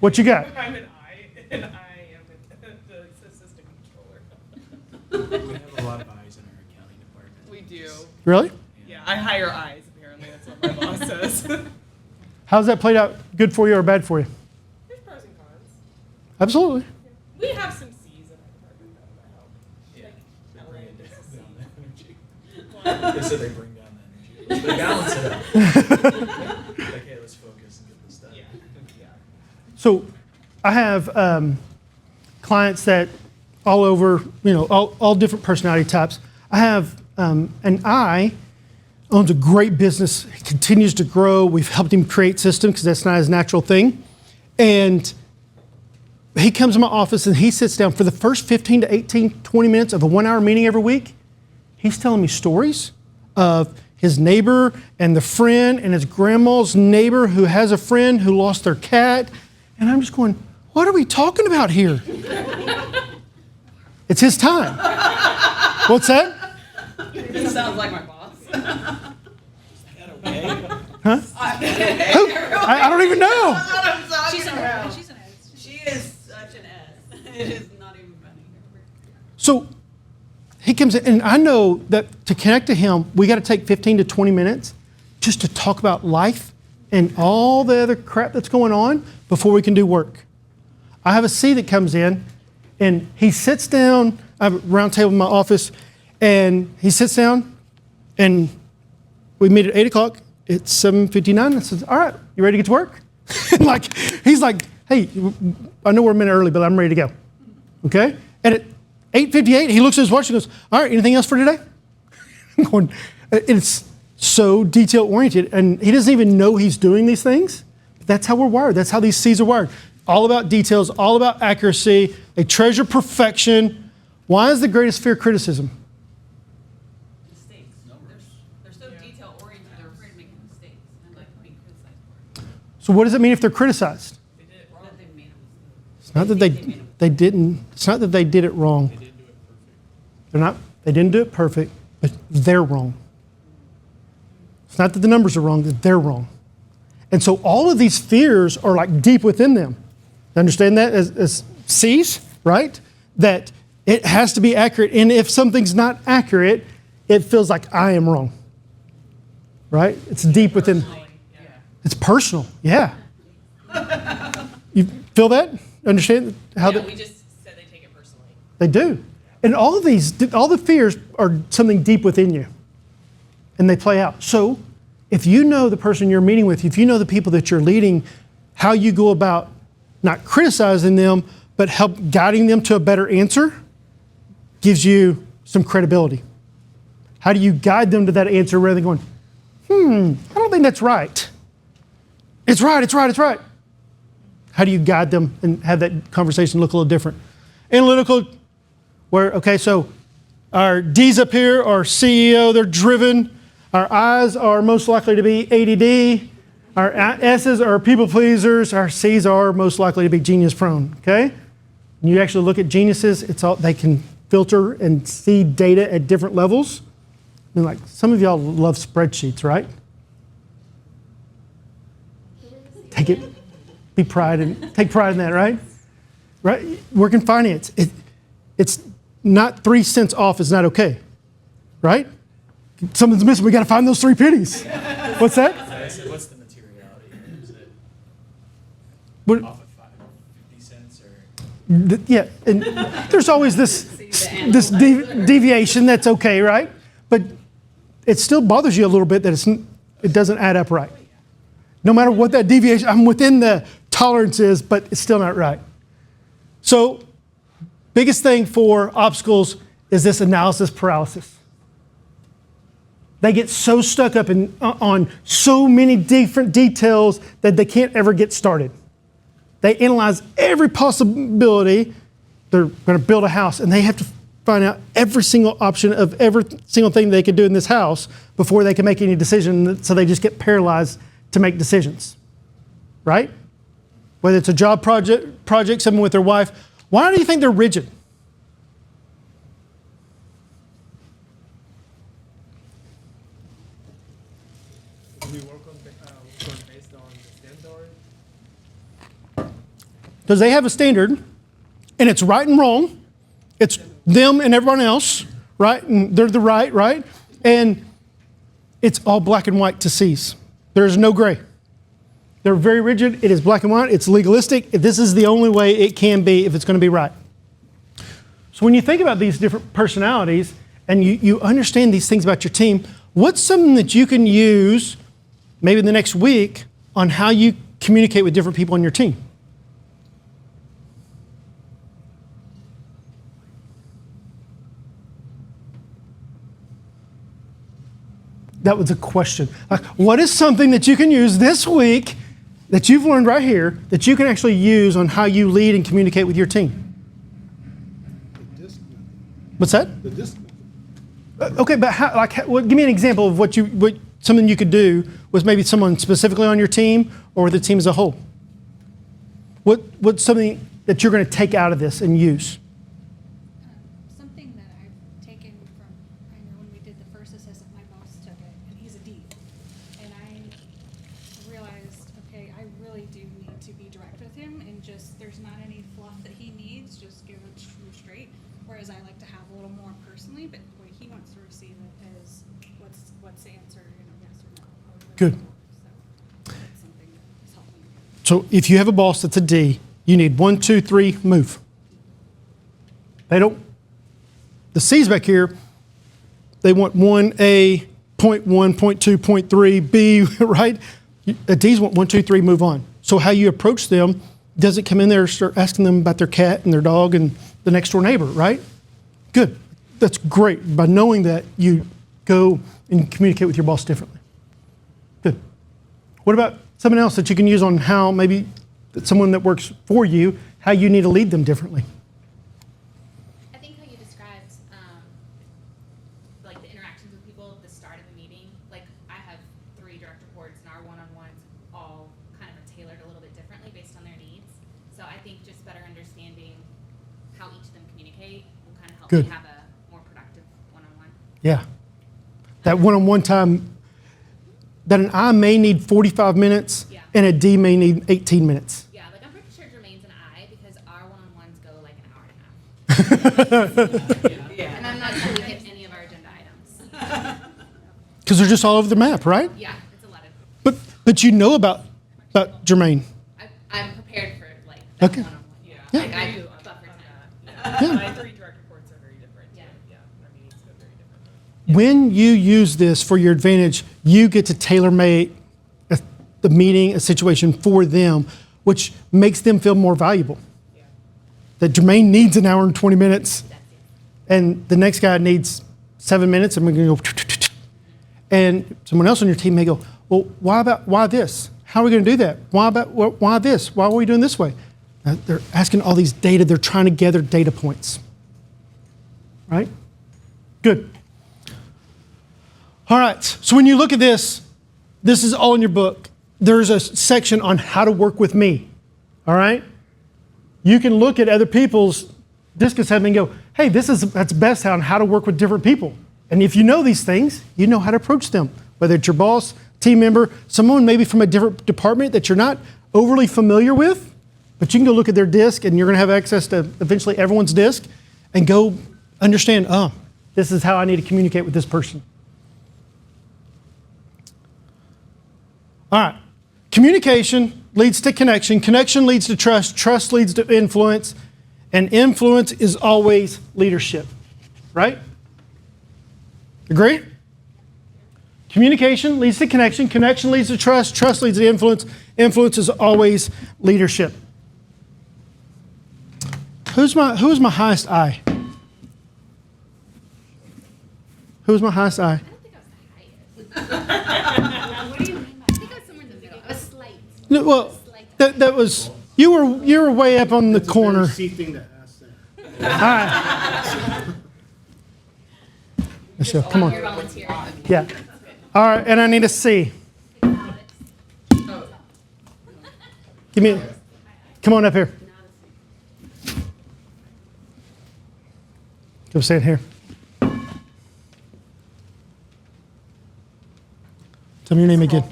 What you got? I'm an I, and I am We have a lot of eyes in our accounting department. We do. Really? Yeah, I hire eyes, apparently. That's what my boss says. How's that played out? Good for you or bad for you? There's pros and cons. Absolutely. We have some C's in our department, though, that help. Yeah. They Like, bring it Ellen is a C. down the energy. Well, They said they bring down the energy. They balance it out. Like, hey, let's focus and get this done. Yeah, yeah. So I have clients that all over, all different personality types. I have an I owns a great business, continues to grow. We've helped him create systems because that's not his natural thing. And he comes to my office and he sits down for the first 15 to 18, 20 minutes of a 1 hour meeting every week. He's telling me stories of his neighbor and the friend and his grandma's neighbor who has a friend who lost their cat. And I'm just going, what are we talking about here? It's his time. What's that? This sounds like my boss. Huh? I don't even know. She's an S. She's an S. She is such an S. It is not even funny. So he comes in, and I know that to connect to him, we got to take 15 to 20 minutes just to talk about life and all the other crap that's going on before we can do work. I have a C that comes in, and he sits down. I have a round table in my office, and he sits down, and we meet at 8 o'clock. It's 7:59. I says, all right, you ready to get to work? And he's like, hey, I know we're a minute early, but I'm ready to go. Okay? And at 8:58, he looks at his watch and goes, all right, anything else for today? I'm going, it's so detail-oriented, and he doesn't even know he's doing these things. But that's how we're wired. That's how these C's are wired. All about details, all about accuracy. They treasure perfection. Why is the greatest fear criticism? Mistakes. They're so detail oriented, they're afraid of making mistakes and like being criticized for it. So what does it mean if they're criticized? They did it wrong. That they made a mistake. It's not that they didn't. It's not that they did it wrong. They didn't do it perfect. They didn't do it perfect, but they're wrong. It's not that the numbers are wrong, that they're wrong. And so all of these fears are like deep within them. Understand that as C's, right? That it has to be accurate. And if something's not accurate, it feels like I am wrong. Right? It's deep within. It's personal. Yeah. You feel that? Understand how Yeah, we just said they take it personally. they do. And all the fears are something deep within you. And they play out. So if you know the person you're meeting with, if you know the people that you're leading, how you go about not criticizing them, but help guiding them to a better answer gives you some credibility. How do you guide them to that answer rather than going, I don't think that's right. It's right, it's right, it's right. How do you guide them and have that conversation look a little different? Analytical, so our D's up here, our CEO, they're driven. Our I's are most likely to be ADD. Our S's are people pleasers. Our C's are most likely to be genius prone. Okay? When you actually look at geniuses, they can filter and see data at different levels. I mean, like some of y'all love spreadsheets, right? Take pride in that, right? Right? Work in finance. It's not 3 cents off is not okay, right? Something's missing. We got to find those 3 pennies. What's that? What's the materiality? Is it What, off of 50 cents or? yeah, and there's always this deviation that's okay, right? But it still bothers you a little bit that it doesn't add up right. No matter what that deviation, I'm within the tolerances, but it's still not right. So, biggest thing for obstacles is this analysis paralysis. They get so stuck up on so many different details that they can't ever get started. They analyze every possibility. They're going to build a house, and they have to find out every single option of every single thing they can do in this house before they can make any decision, so they just get paralyzed to make decisions, right? Whether it's a job project, someone with their wife. Why do you think they're rigid? We work on based on the standard. Because they have a standard, and it's right and wrong. It's them and everyone else, right? And they're the right? And it's all black and white to C's. There's no gray. They're very rigid. It is black and white. It's legalistic. This is the only way it can be if it's going to be right. So when you think about these different personalities and you understand these things about your team, what's something that you can use maybe in the next week on how you communicate with different people on your team? That was a question. What is something that you can use this week that you've learned right here that you can actually use on how you lead and communicate with your team? The disc method. What's that? The disc method. Okay, but give me an example of what something you could do with maybe someone specifically on your team or the team as a whole. What's something that you're going to take out of this and use? Something that I've taken from, I know when we did the first assessment, my boss took it, and he's a D. And I realized, okay, I really do need to be direct with him and just, there's not any fluff that he needs, just give it true straight. Whereas I like to have a little more personally, but the way he wants to receive it is, what's the answer, yes or no. Good. So that's something that's helped me. So if you have a boss that's a D, you need 1, 2, 3, move. They don't, the C's back here, they want 1A, point 1, point 2, point 3, B, right? The D's want 1, 2, 3, move on. So how you approach them doesn't come in there and start asking them about their cat and their dog and the next door neighbor, right? Good. That's great. By knowing that, you go and communicate with your boss differently. Good. What about something else that you can use on how maybe someone that works for you, how you need to lead them differently? I think how you described, like the interactions with people at the start of the meeting. Like I have 3 direct reports, and our one-on-ones all kind of are tailored a little bit differently based on their needs. So I think just better understanding how each of them communicate will kind of help Good. me have a more productive one-on-one. Yeah. That one-on-one time, that an I may need 45 minutes Yeah. and a D may need 18 minutes. Yeah, like I'm pretty sure Jermaine's an I because our one-on-ones go like an hour and a half. Yeah. And I'm not sure we hit any of our agenda items. Because they're just all over the map, right? Yeah, it's a lot of. But you know about Jermaine. I'm prepared for like that Okay. one-on-one. Yeah. Yeah. Like I do On buffer that. time. My 3 direct reports are very different. Yeah. Yeah, our meetings go very differently. When you use this for your advantage, you get to tailor-make the meeting, a situation for them, which makes them feel more valuable. Yeah. That Jermaine needs an hour and 20 minutes, and the next guy needs 7 minutes, and we're going to go. And someone else on your team may go, well, why this? How are we going to do that? Why this? Why are we doing this way? They're asking all these data. They're trying to gather data points. Right? Good. All right. So when you look at this is all in your book. There's a section on how to work with me. All right? You can look at other people's disc assessment and go, hey, that's best on how to work with different people. And if you know these things, you know how to approach them. Whether it's your boss, team member, someone maybe from a different department that you're not overly familiar with, but you can go look at their disc and you're going to have access to eventually everyone's disc and go understand, this is how I need to communicate with this person. All right. Communication leads to connection. Connection leads to trust. Trust leads to influence. And influence is always leadership. Right? Agree? Communication leads to connection. Connection leads to trust. Trust leads to influence. Influence is always leadership. Who's my highest I? Who's my highest I? I don't think I was the highest. What do you mean by that? I think I was somewhere in the middle. I was slight. No, well, that was you were way up on the corner. It's a very C thing to ask that. All right. Michelle, come You're on. volunteering. Yeah. All right, and I need a C. Come on up here. Go stand here. Tell me your name again.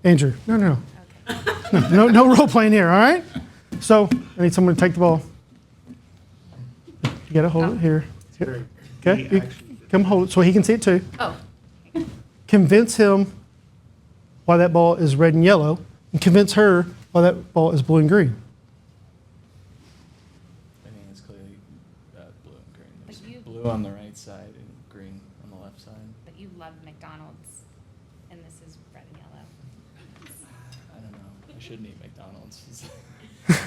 Andrew. No. No role playing here, all right? So I need someone to take the ball. You got to hold it here. Here. Okay, you come hold it so he can see it too. Oh. Convince him why that ball is red and yellow, and convince her why that ball is blue and green. I think it's clearly blue and green. But There's you- blue on the right side and green on the left side. But you love McDonald's, and this is red and yellow. I don't know. I shouldn't eat McDonald's.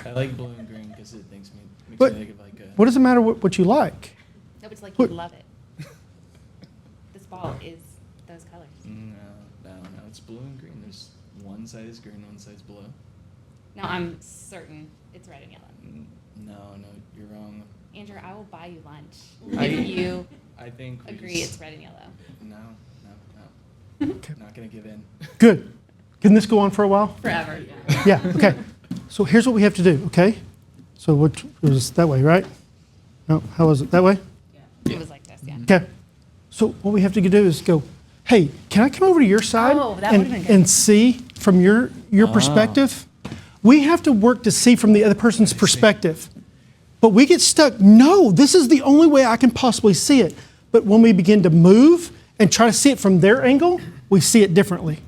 I like blue and green because it makes me But think of like a. what does it matter what you like? No, it's like What- you love it. This ball is those colors. No, it's blue and green. There's one side is green, one side's blue. No, I'm certain it's red and yellow. No, you're wrong. Andrew, I will buy you lunch I- if you I think we agree just- it's red and yellow. No. Not gonna give in. Good. Can this go on for a while? Forever. Yeah, okay. So here's what we have to do, okay? So which was that way, right? No, how was it? That way? It was like this, yeah. Okay. So what we have to do is go, hey, can I come over to your side Oh, that would've been good. and see from your perspective? We have to work to see from the other person's perspective. But we get stuck, no, this is the only way I can possibly see it. But when we begin to move and try to see it from their angle, we see it differently,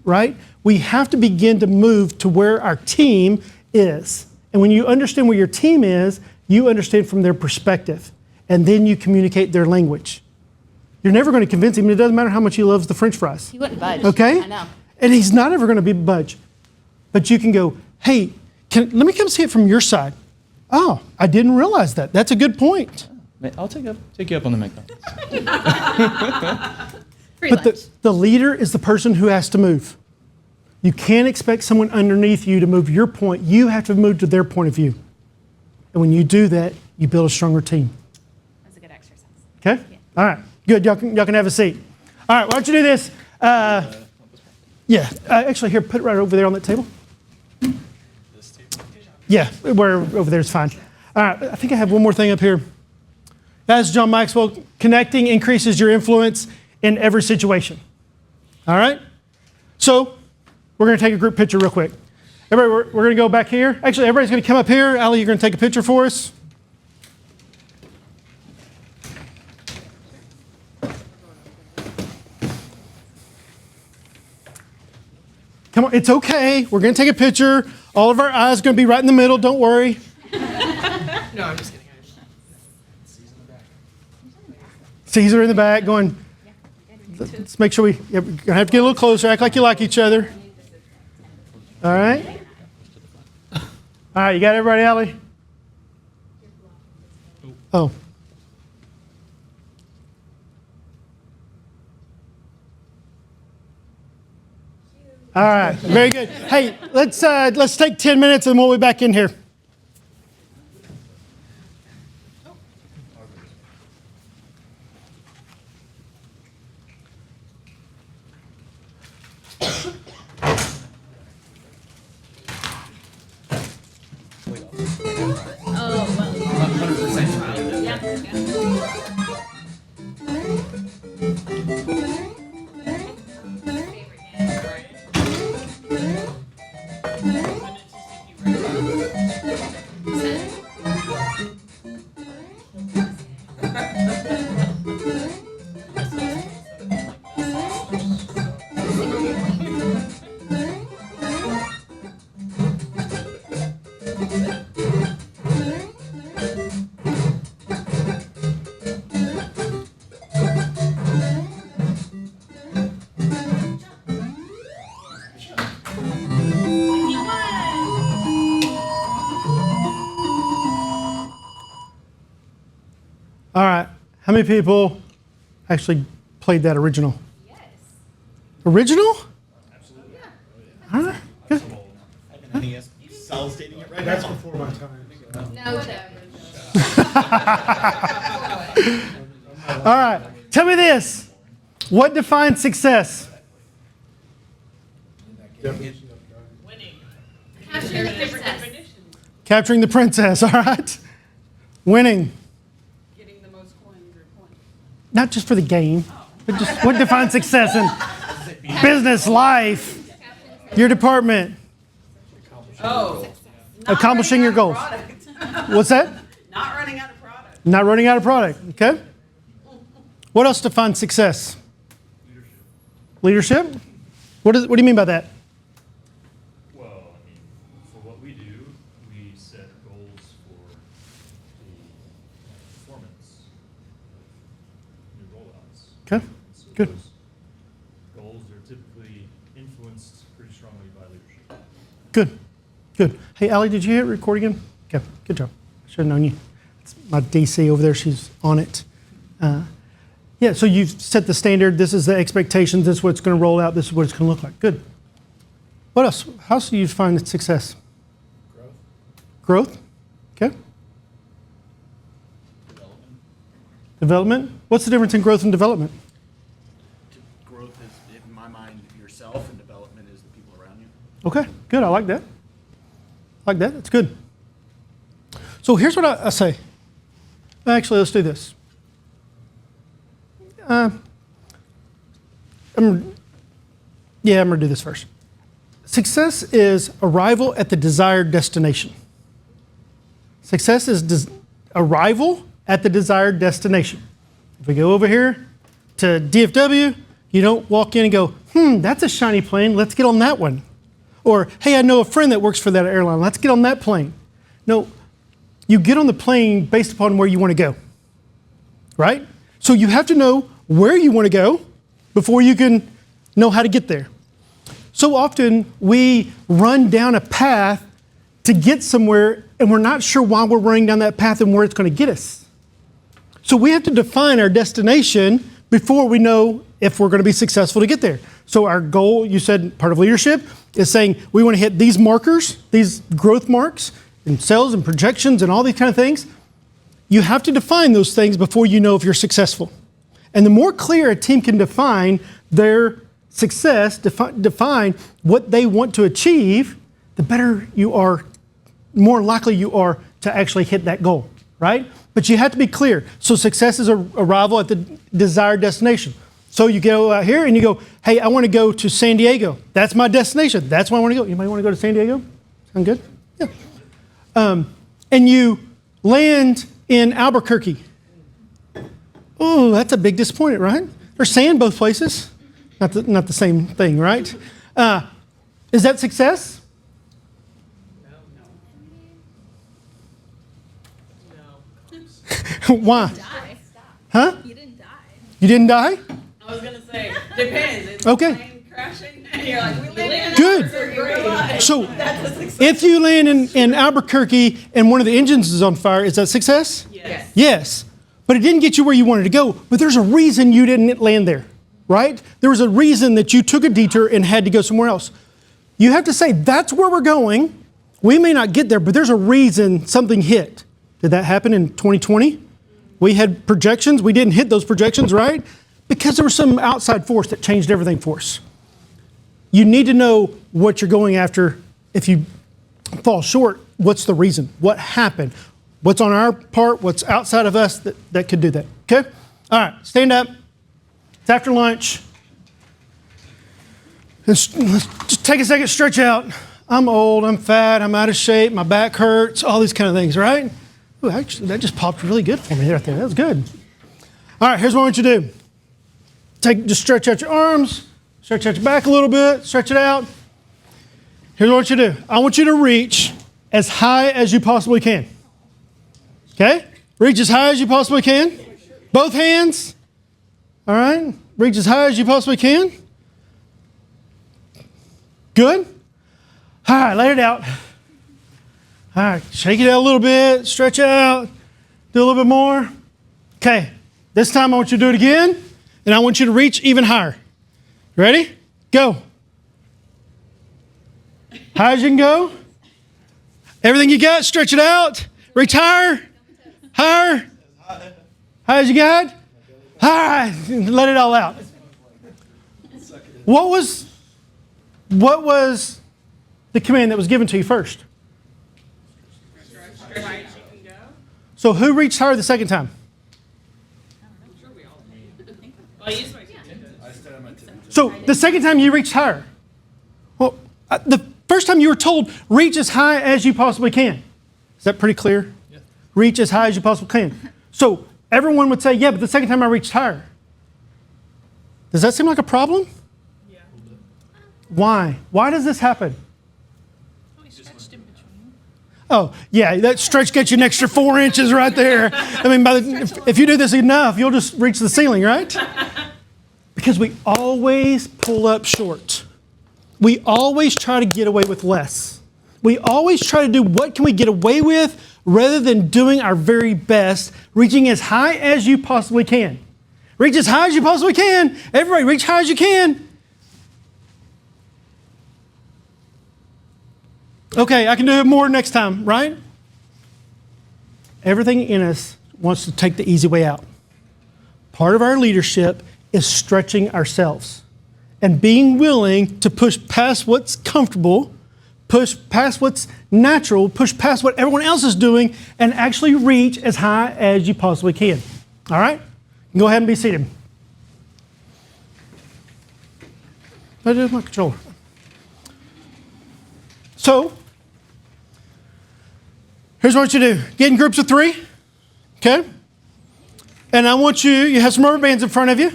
right? We have to begin to move to where our team is. And when you understand where your team is, you understand from their perspective. And then you communicate their language. You're never going to convince him. It doesn't matter how much he loves the French fries. He wouldn't budge. Okay? I know. And he's not ever going to be budge. But you can go, hey, let me come see it from your side. Oh, I didn't realize that. That's a good point. I'll take you up on the McDonald's. Free But lunch. the leader is the person who has to move. You can't expect someone underneath you to move your point. You have to move to their point of view. And when you do that, you build a stronger team. That's a good exercise. Okay? Yeah. All right. Good. Y'all can have a seat. All right. Why don't you do this? Actually, here, put it right over there on that table. This table. Yeah, where over there is fine. All right. I think I have one more thing up here. As John Maxwell, connecting increases your influence in every situation. All right? So, we're going to take a group picture real quick. Everybody, we're going to go back here. Actually, everybody's going to come up here. Allie, you're going to take a picture for us. Come on, it's okay. We're going to take a picture. All of our eyes are going to be right in the middle. Don't worry. No, I'm just kidding. Caesar in the back going, let's make sure we're going to have to get a little closer. Act like you like each other. All right? All right, you got everybody, Allie? Oh. All right, very good. Hey, let's take 10 minutes and we'll be back in here. Oh, well. 100% Yeah. All right, how many people actually played that original? Yes. Original? Absolutely. All right, good. Sal's dating it right That's now. before my time. No, All right, tell me this. What defines success? Definition of driving. Winning. Capturing the Different princess. definitions. Capturing the princess, all right? Winning. Getting the most coins or points. Not just for the game, but just what defines success in business, life, your department, Oh. accomplishing your goals. What's that? Not running out of product. Not running out of product, okay? What else defines success? Leadership? What do you mean by that? Well, I mean, for what we do, we set goals for the performance of new rollouts. Okay, So good. those goals are typically influenced pretty strongly by leadership. Good, good. Hey, Allie, did you hit record again? Okay, good job. I should have known you. It's my DC over there, she's on it. Yeah, so you've set the standard. This is the expectations. This is what it's going to roll out. This is what it's going to look like. Good. What else? How else do you define success? Growth. Growth? Okay. Development. Development? What's the difference in growth and development? Growth is, in my mind, yourself, and development is the people around you. Okay, good. I like that. I like that. That's good. So here's what I say. Actually, let's do this. I'm going to do this first. Success is arrival at the desired destination. Success is arrival at the desired destination. If we go over here to DFW, you don't walk in and go, that's a shiny plane, let's get on that one. Or, hey, I know a friend that works for that airline, let's get on that plane. No, you get on the plane based upon where you want to go, right? So you have to know where you want to go before you can know how to get there. So often we run down a path to get somewhere and we're not sure why we're running down that path and where it's going to get us. So we have to define our destination before we know if we're going to be successful to get there. So our goal, you said part of leadership, is saying we want to hit these markers, these growth marks in sales and projections and all these kind of things. You have to define those things before you know if you're successful. And the more clear a team can define their success, define what they want to achieve, the better you are, more likely you are to actually hit that goal, right? But you have to be clear. So success is arrival at the desired destination. So you go out here and you go, hey, I want to go to San Diego. That's my destination. That's where I want to go. Anybody want to go to San Diego? Sound good? Yeah. And you land in Albuquerque. Oh, that's a big disappointment, right? There's sand both places. Not the same thing, right? Is that success? No. Why? Die. Huh? You didn't die. You didn't die? I was gonna say, depends. Is Okay. the plane crashing? And you're like, we landed in Good. Albuquerque, we're alive. So That's a success. if you land in Albuquerque and one of the engines is on fire, is that success? Yes. Yes. But it didn't get you where you wanted to go. But there's a reason you didn't land there, right? There was a reason that you took a detour and had to go somewhere else. You have to say, that's where we're going. We may not get there, but there's a reason something hit. Did that happen in 2020? We had projections. We didn't hit those projections, right? Because there was some outside force that changed everything for us. You need to know what you're going after. If you fall short, what's the reason? What happened? What's on our part? What's outside of us that could do that? Okay? All right, stand up. It's after lunch. Let's just take a second, stretch out. I'm old, I'm fat, I'm out of shape, my back hurts, all these kind of things, right? Ooh, actually, that just popped really good for me right there. That was good. All right, here's what I want you to do. Just stretch out your arms, stretch out your back a little bit, stretch it out. Here's what I want you to do. I want you to reach as high as you possibly can. Okay? Reach as high as you possibly can. Both hands. All right? Reach as high as you possibly can. Good? All right, let it out. All right, shake it out a little bit, stretch out, do a little bit more. Okay, this time I want you to do it again, and I want you to reach even higher. Ready? Go. High as you can go. Everything you got, stretch it out. Reach higher. Higher. High as you got. All right, let it all out. What was the command that was given to you first? So who reached higher the second time? So the second time you reached higher. Well, the first time you were told, reach as high as you possibly can. Is that pretty clear? Yeah. Reach as high as you possibly can. So everyone would say, yeah, but the second time I reached higher. Does that seem like a problem? Yeah. Why? Why does this happen? We stretched in between. Oh, yeah, that stretch gets you an extra 4 inches right there. I mean, if you do this enough, you'll just reach the ceiling, right? Because we always pull up short. We always try to get away with less. We always try to do what can we get away with rather than doing our very best, reaching as high as you possibly can. Reach as high as you possibly can. Everybody, reach high as you can. Okay, I can do it more next time, right? Everything in us wants to take the easy way out. Part of our leadership is stretching ourselves and being willing to push past what's comfortable, push past what's natural, push past what everyone else is doing, and actually reach as high as you possibly can. All right? Go ahead and be seated. That is my controller. So, here's what I want you to do. Get in groups of 3, okay? And I want you have some rubber bands in front of you.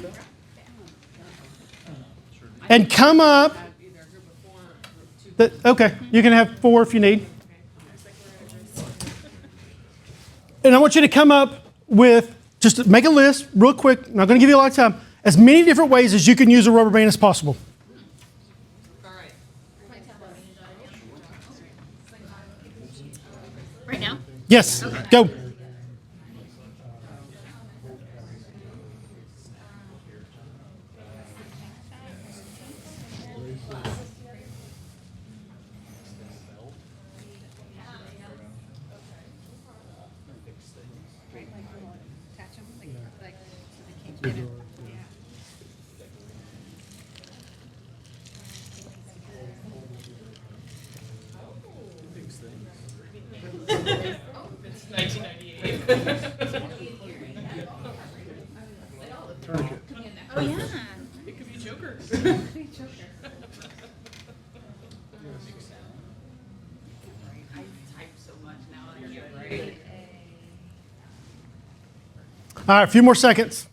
And come up. Okay, you can have 4 if you need. And I want you to come up with, just make a list real quick. I'm not going to give you a lot of time. As many different ways as you can use a rubber band as possible. All right. Right now? Yes, go. It's 1998. Oh, yeah. It could be jokers. I type so much now. You're right. All right, a few more seconds.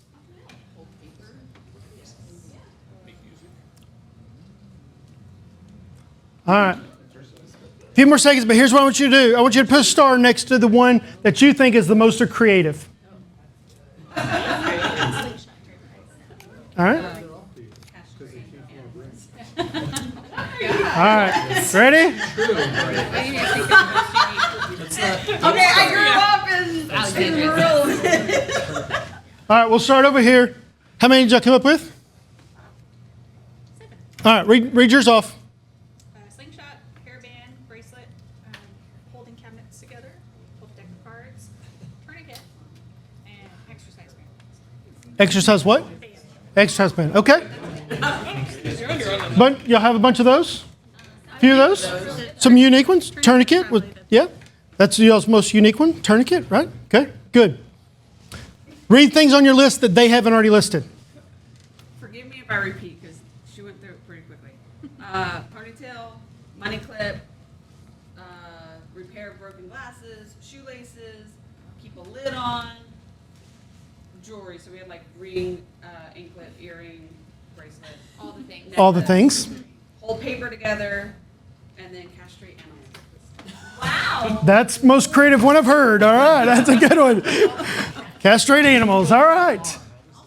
All right. A few more seconds, but here's what I want you to do. I want you to put a star next to the one that you think is the most creative. All right? All right. Ready? Okay, I grew up in the room. All right, we'll start over here. How many did y'all come up with? 7. All right, read yours off. Slingshot, hairband, bracelet, holding cabinets together, both deck of cards, tourniquet, and exercise band. Exercise what? Band. Exercise band. Okay. But y'all have a bunch of those? A few of those? Some unique ones? Tourniquet? Yeah? That's y'all's most unique one? Tourniquet, right? Okay, good. Read things on your list that they haven't already listed. Forgive me if I repeat, because she went through it pretty quickly. Ponytail, money clip, repair broken glasses, shoelaces, keep a lid on, jewelry. So we had like ring, anklet, earring, bracelet. All the things. All the things. Hold paper together, and then castrate animals. Wow. That's most creative one I've heard. All right, that's a good one. Castrate animals. All right.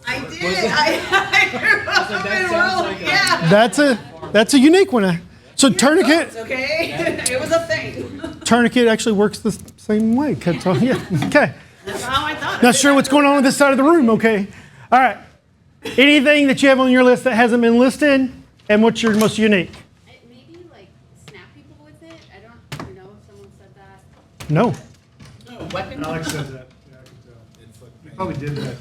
I did. I grew up in rural. Yeah. That's a unique one. So tourniquet. Okay. It was a thing. Tourniquet actually works the same way. Yeah. Okay. That's how I thought. Not sure what's going on this side of the room. Okay. All right. Anything that you have on your list that hasn't been listed, and what's your most unique? Maybe like snap people with it. I don't know if someone said that. No. No, weapon. Alex said that. Yeah, I can tell. He probably did that.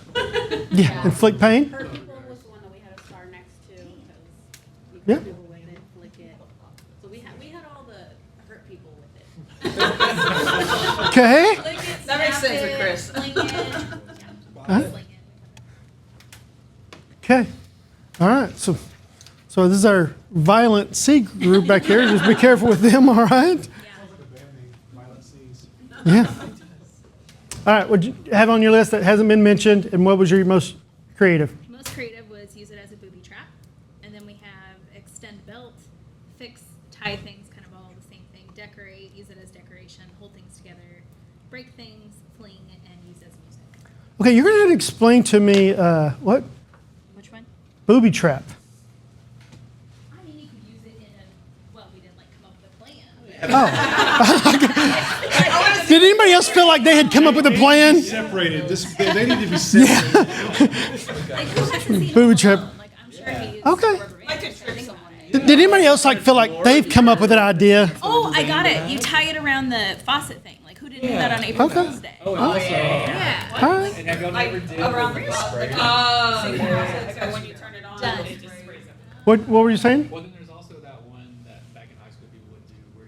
Yeah. Inflict pain. Hurt people was the one that we had a star next to because you Yeah. could people with it, flick it. So we had all the hurt people with it. Okay. Flick it, That makes snap sense with it, Chris. Sling it. Huh? Sling it. Okay. All right. So this is our violent C group back here. Just be careful with them. All right. The band name, Violent Seas. Yeah. All right, what you have on your list that hasn't been mentioned, and what was your most creative? Most creative was use it as a booby trap. And then we have extend belt, fix, tie things, kind of all the same thing. Decorate, use it as decoration, hold things together, break things, fling, and use as music. Okay, you're going to explain to me what? Which one? Booby trap. I mean, you could use it in a, well, we didn't like come up with a plan. Did anybody else feel like they had come up with a plan? Separated. They need to be separated. Like, who hasn't seen Booby Home trap. Alone? Like, I'm sure he's Okay. rubber band. Like to trick someone. Did anybody else like feel like they've come up with an idea? Oh, I got it. You tie it around the faucet thing. Like, who didn't do that on April Okay. Fool's Day? Oh, and also, Yeah. All right. and have y'all never did Around the the top. spray? So when you turn it on, Done. it just sprays it. What were you saying? Well, then there's also that one that back in high school people would do, where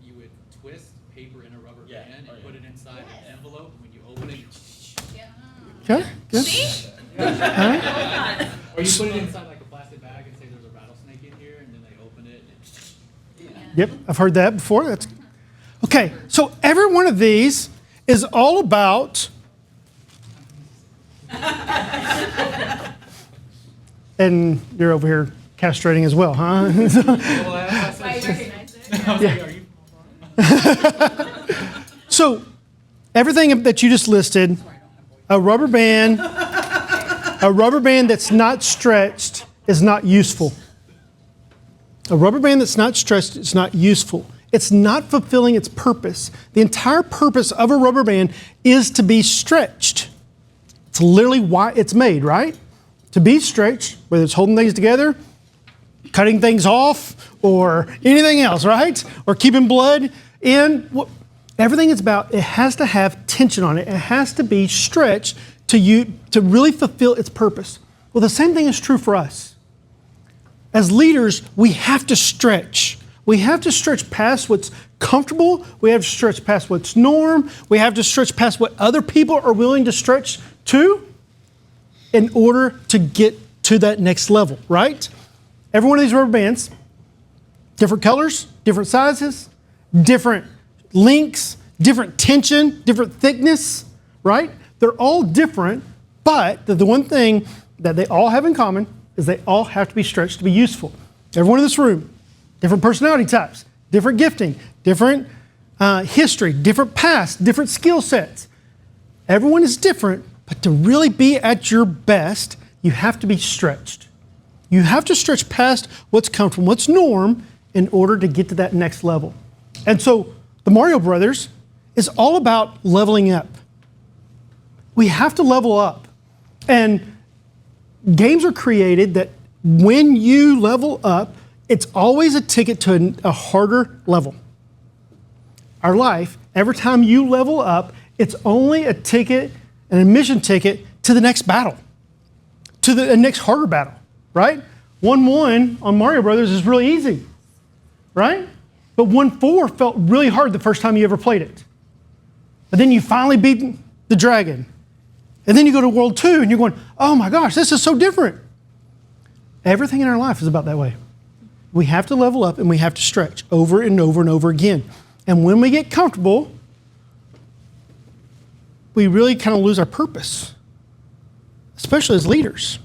you would twist paper in a rubber Yeah. band Oh, and yeah. put it inside an envelope. When you open it, Okay. Good. or you put it inside like a plastic bag and say there's a rattlesnake in here, and then they open it. And Yep, I've heard that before. That's okay. So every one of these is all about. And you're over here castrating as well, huh? I recognize it. So everything that you just listed, a rubber band that's not stretched is not useful. A rubber band that's not stretched is not useful. It's not fulfilling its purpose. The entire purpose of a rubber band is to be stretched. It's literally why it's made, right? To be stretched, whether it's holding things together, cutting things off, or anything else, right? Or keeping blood in. Everything it's about, it has to have tension on it. It has to be stretched to really fulfill its purpose. Well, the same thing is true for us. As leaders, we have to stretch. We have to stretch past what's comfortable. We have to stretch past what's norm. We have to stretch past what other people are willing to stretch to in order to get to that next level, right? Every one of these rubber bands, different colors, different sizes, different lengths, different tension, different thickness, right? They're all different, but the one thing that they all have in common is they all have to be stretched to be useful. Everyone in this room, different personality types, different gifting, different history, different past, different skill sets. Everyone is different, but to really be at your best, you have to be stretched. You have to stretch past what's comfortable, what's norm, in order to get to that next level. And so the Mario Brothers is all about leveling up. We have to level up. And games are created that when you level up, it's always a ticket to a harder level. Our life, every time you level up, it's only a ticket, an admission ticket to the next battle, to the next harder battle, right? 1-1 on Mario Brothers is really easy, right? But 1-4 felt really hard the first time you ever played it. But then you finally beat the dragon. And then you go to World 2 and you're going, oh my gosh, this is so different. Everything in our life is about that way. We have to level up and we have to stretch over and over and over again. And when we get comfortable, we really kind of lose our purpose, especially as leaders.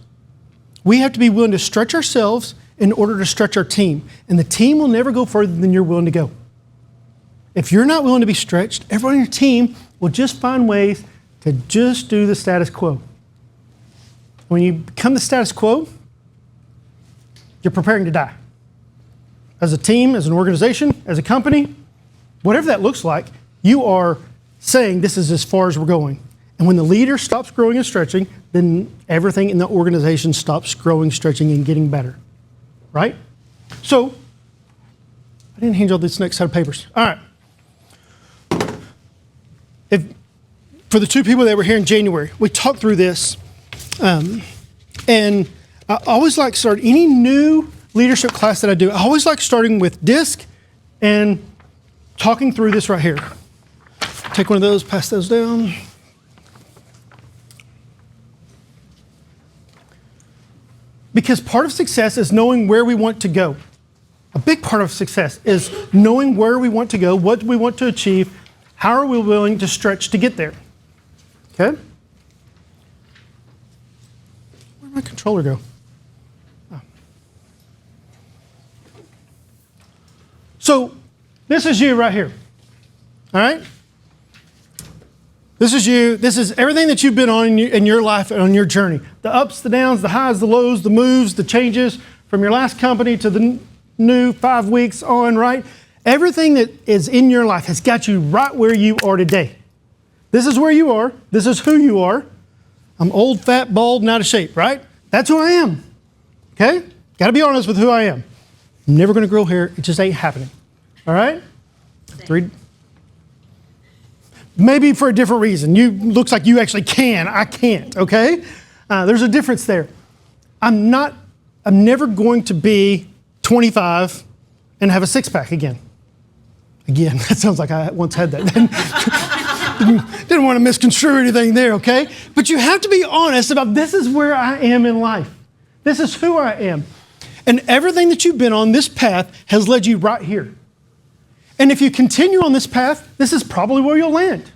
We have to be willing to stretch ourselves in order to stretch our team. And the team will never go further than you're willing to go. If you're not willing to be stretched, everyone on your team will just find ways to just do the status quo. When you become the status quo, you're preparing to die. As a team, as an organization, as a company, whatever that looks like, you are saying this is as far as we're going. And when the leader stops growing and stretching, then everything in the organization stops growing, stretching, and getting better. Right? So, I didn't hand you all this next set of papers. All right. For the two people that were here in January, we talked through this. And I always like start any new leadership class that I do, I always like starting with DISC and talking through this right here. Take one of those, pass those down. Because part of success is knowing where we want to go. A big part of success is knowing where we want to go, what we want to achieve, how are we willing to stretch to get there. Okay? Where'd my controller go? Oh. So, this is you right here. All right? This is you. This is everything that you've been on in your life and on your journey. The ups, the downs, the highs, the lows, the moves, the changes from your last company to the new 5 weeks on, right? Everything that is in your life has got you right where you are today. This is where you are. This is who you are. I'm old, fat, bald, and out of shape, right? That's who I am. Okay? Got to be honest with who I am. I'm never going to grow hair. It just ain't happening. All right? 3. Maybe for a different reason. Looks like you actually can. I can't, okay? There's a difference there. I'm never going to be 25 and have a six-pack again. Again, that sounds like I once had that. Didn't want to misconstrue anything there, okay? But you have to be honest about this is where I am in life. This is who I am. And everything that you've been on, this path, has led you right here. And if you continue on this path, this is probably where you'll land.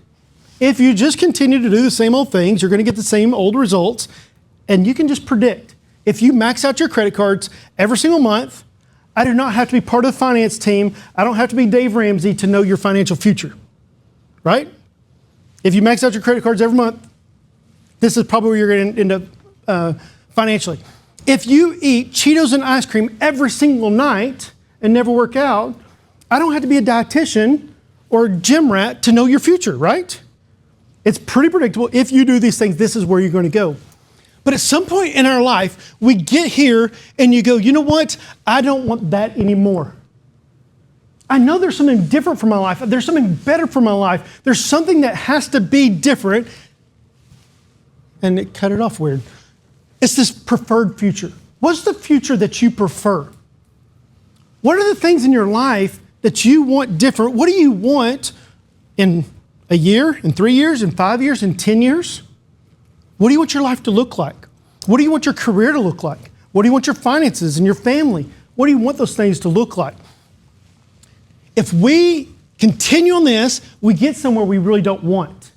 If you just continue to do the same old things, you're going to get the same old results. And you can just predict. If you max out your credit cards every single month, I do not have to be part of the finance team. I don't have to be Dave Ramsey to know your financial future. Right? If you max out your credit cards every month, this is probably where you're going to end up financially. If you eat Cheetos and ice cream every single night and never work out, I don't have to be a dietitian or a gym rat to know your future, right? It's pretty predictable. If you do these things, this is where you're going to go. But at some point in our life, we get here and you go, you know what? I don't want that anymore. I know there's something different for my life. There's something better for my life. There's something that has to be different. And it cut it off weird. It's this preferred future. What's the future that you prefer? What are the things in your life that you want different? What do you want in a year, in 3 years, in 5 years, in 10 years? What do you want your life to look like? What do you want your career to look like? What do you want your finances and your family? What do you want those things to look like? If we continue on this, we get somewhere we really don't want.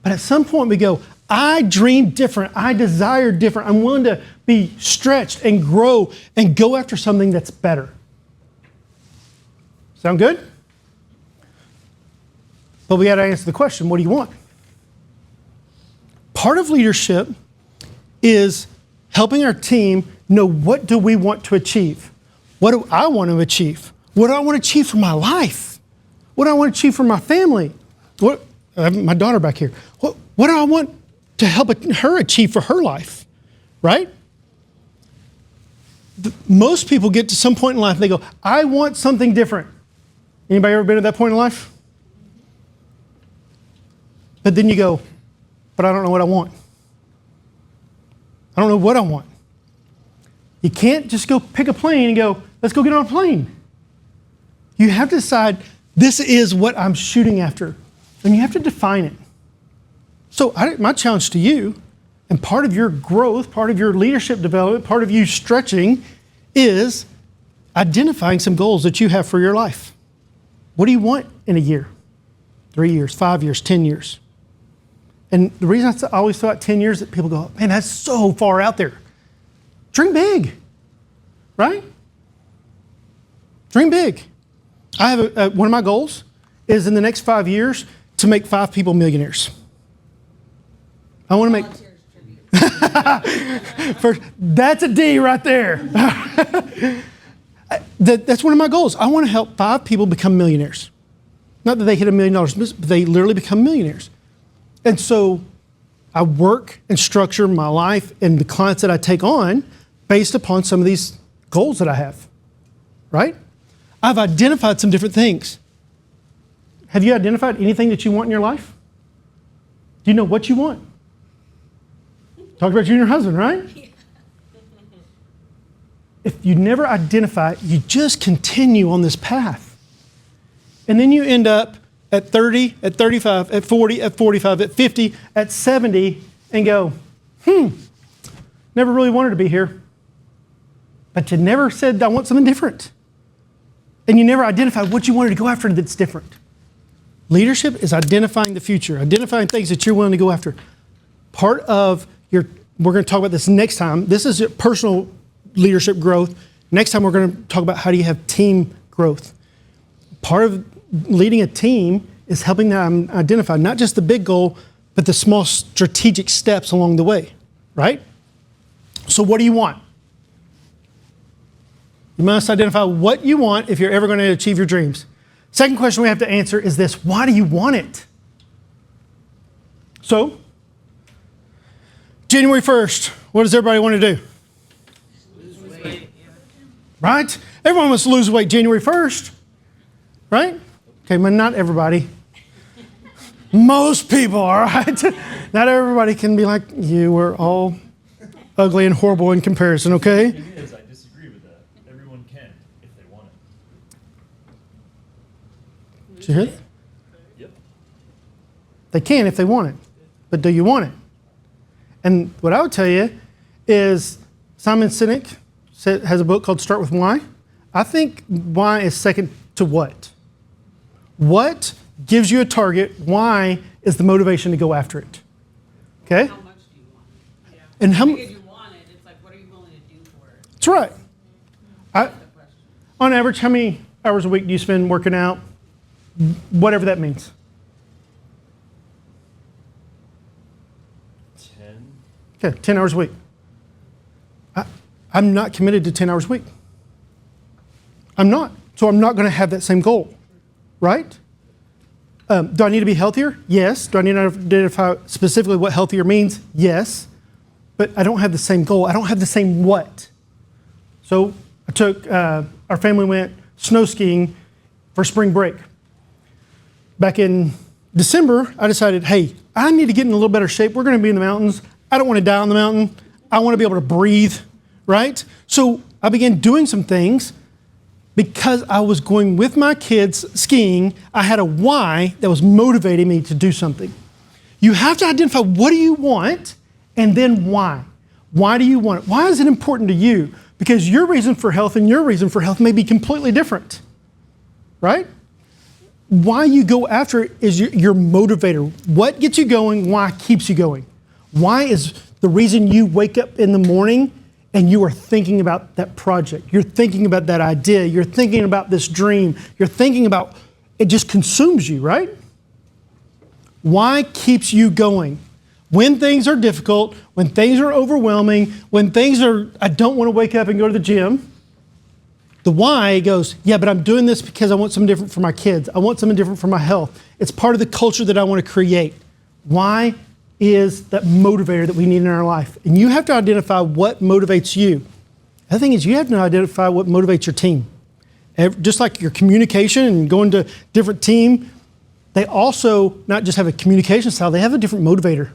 But at some point we go, I dream different. I desire different. I'm willing to be stretched and grow and go after something that's better. Sound good? But we got to answer the question, what do you want? Part of leadership is helping our team know what do we want to achieve? What do I want to achieve? What do I want to achieve for my life? What do I want to achieve for my family? I have my daughter back here. What do I want to help her achieve for her life? Right? Most people get to some point in life and they go, I want something different. Anybody ever been at that point in life? But then you go, but I don't know what I want. I don't know what I want. You can't just go pick a plane and go, let's go get on a plane. You have to decide, this is what I'm shooting after. And you have to define it. So my challenge to you, and part of your growth, part of your leadership development, part of you stretching, is identifying some goals that you have for your life. What do you want in a year, 3 years, 5 years, 10 years? And the reason I always thought 10 years that people go, man, that's so far out there. Dream big, right? Dream big. I have one of my goals is in the next 5 years to make 5 people millionaires. I want to make... First, that's a D right there. That's one of my goals. I want to help 5 people become millionaires. Not that they hit $1 million, but they literally become millionaires. And so I work and structure my life and the clients that I take on based upon some of these goals that I have, right? I've identified some different things. Have you identified anything that you want in your life? Do you know what you want? Talk about you and your husband, right? Yeah. If you never identify it, you just continue on this path. And then you end up at 30, at 35, at 40, at 45, at 50, at 70, and go, never really wanted to be here. But you never said, I want something different. And you never identified what you wanted to go after that's different. Leadership is identifying the future, identifying things that you're willing to go after. Part of your, we're going to talk about this next time. This is your personal leadership growth. Next time we're going to talk about how do you have team growth. Part of leading a team is helping them identify not just the big goal, but the small strategic steps along the way, right? So what do you want? You must identify what you want if you're ever going to achieve your dreams. Second question we have to answer is this: why do you want it? So, January 1st, what does everybody want to do? Lose weight. Right? Everyone wants to lose weight January 1st, right? Okay, but not everybody. Most people, all right? Not everybody can be like you. We're all ugly and horrible in comparison, okay? The thing is, I disagree with that. Everyone can if they want it. Did you hear that? Yep. They can if they want it, but do you want it? And what I would tell you is Simon Sinek has a book called Start With Why. I think why is second to what. What gives you a target? Why is the motivation to go after it? Okay? How much do you want it? Yeah. And how Because you want it, it's like, what are you willing to do for it? That's right. That's the question. On average, how many hours a week do you spend working out? Whatever that means. 10. Okay, 10 hours a week. I'm not committed to 10 hours a week. I'm not. So I'm not going to have that same goal, right? Do I need to be healthier? Yes. Do I need to identify specifically what healthier means? Yes. But I don't have the same goal. I don't have the same what. So I took, our family went snow skiing for spring break. Back in December, I decided, hey, I need to get in a little better shape. We're going to be in the mountains. I don't want to die on the mountain. I want to be able to breathe, right? So I began doing some things because I was going with my kids skiing. I had a why that was motivating me to do something. You have to identify what do you want and then why. Why do you want it? Why is it important to you? Because your reason for health and your reason for health may be completely different, right? Why you go after it is your motivator. What gets you going? Why keeps you going? Why is the reason you wake up in the morning and you are thinking about that project. You're thinking about that idea. You're thinking about this dream. You're thinking about, it just consumes you, right? Why keeps you going? When things are difficult, when things are overwhelming, when things are, I don't want to wake up and go to the gym, the why goes, yeah, but I'm doing this because I want something different for my kids. I want something different for my health. It's part of the culture that I want to create. Why is that motivator that we need in our life? And you have to identify what motivates you. The thing is, you have to identify what motivates your team. Just like your communication and going to different team, they also not just have a communication style, they have a different motivator.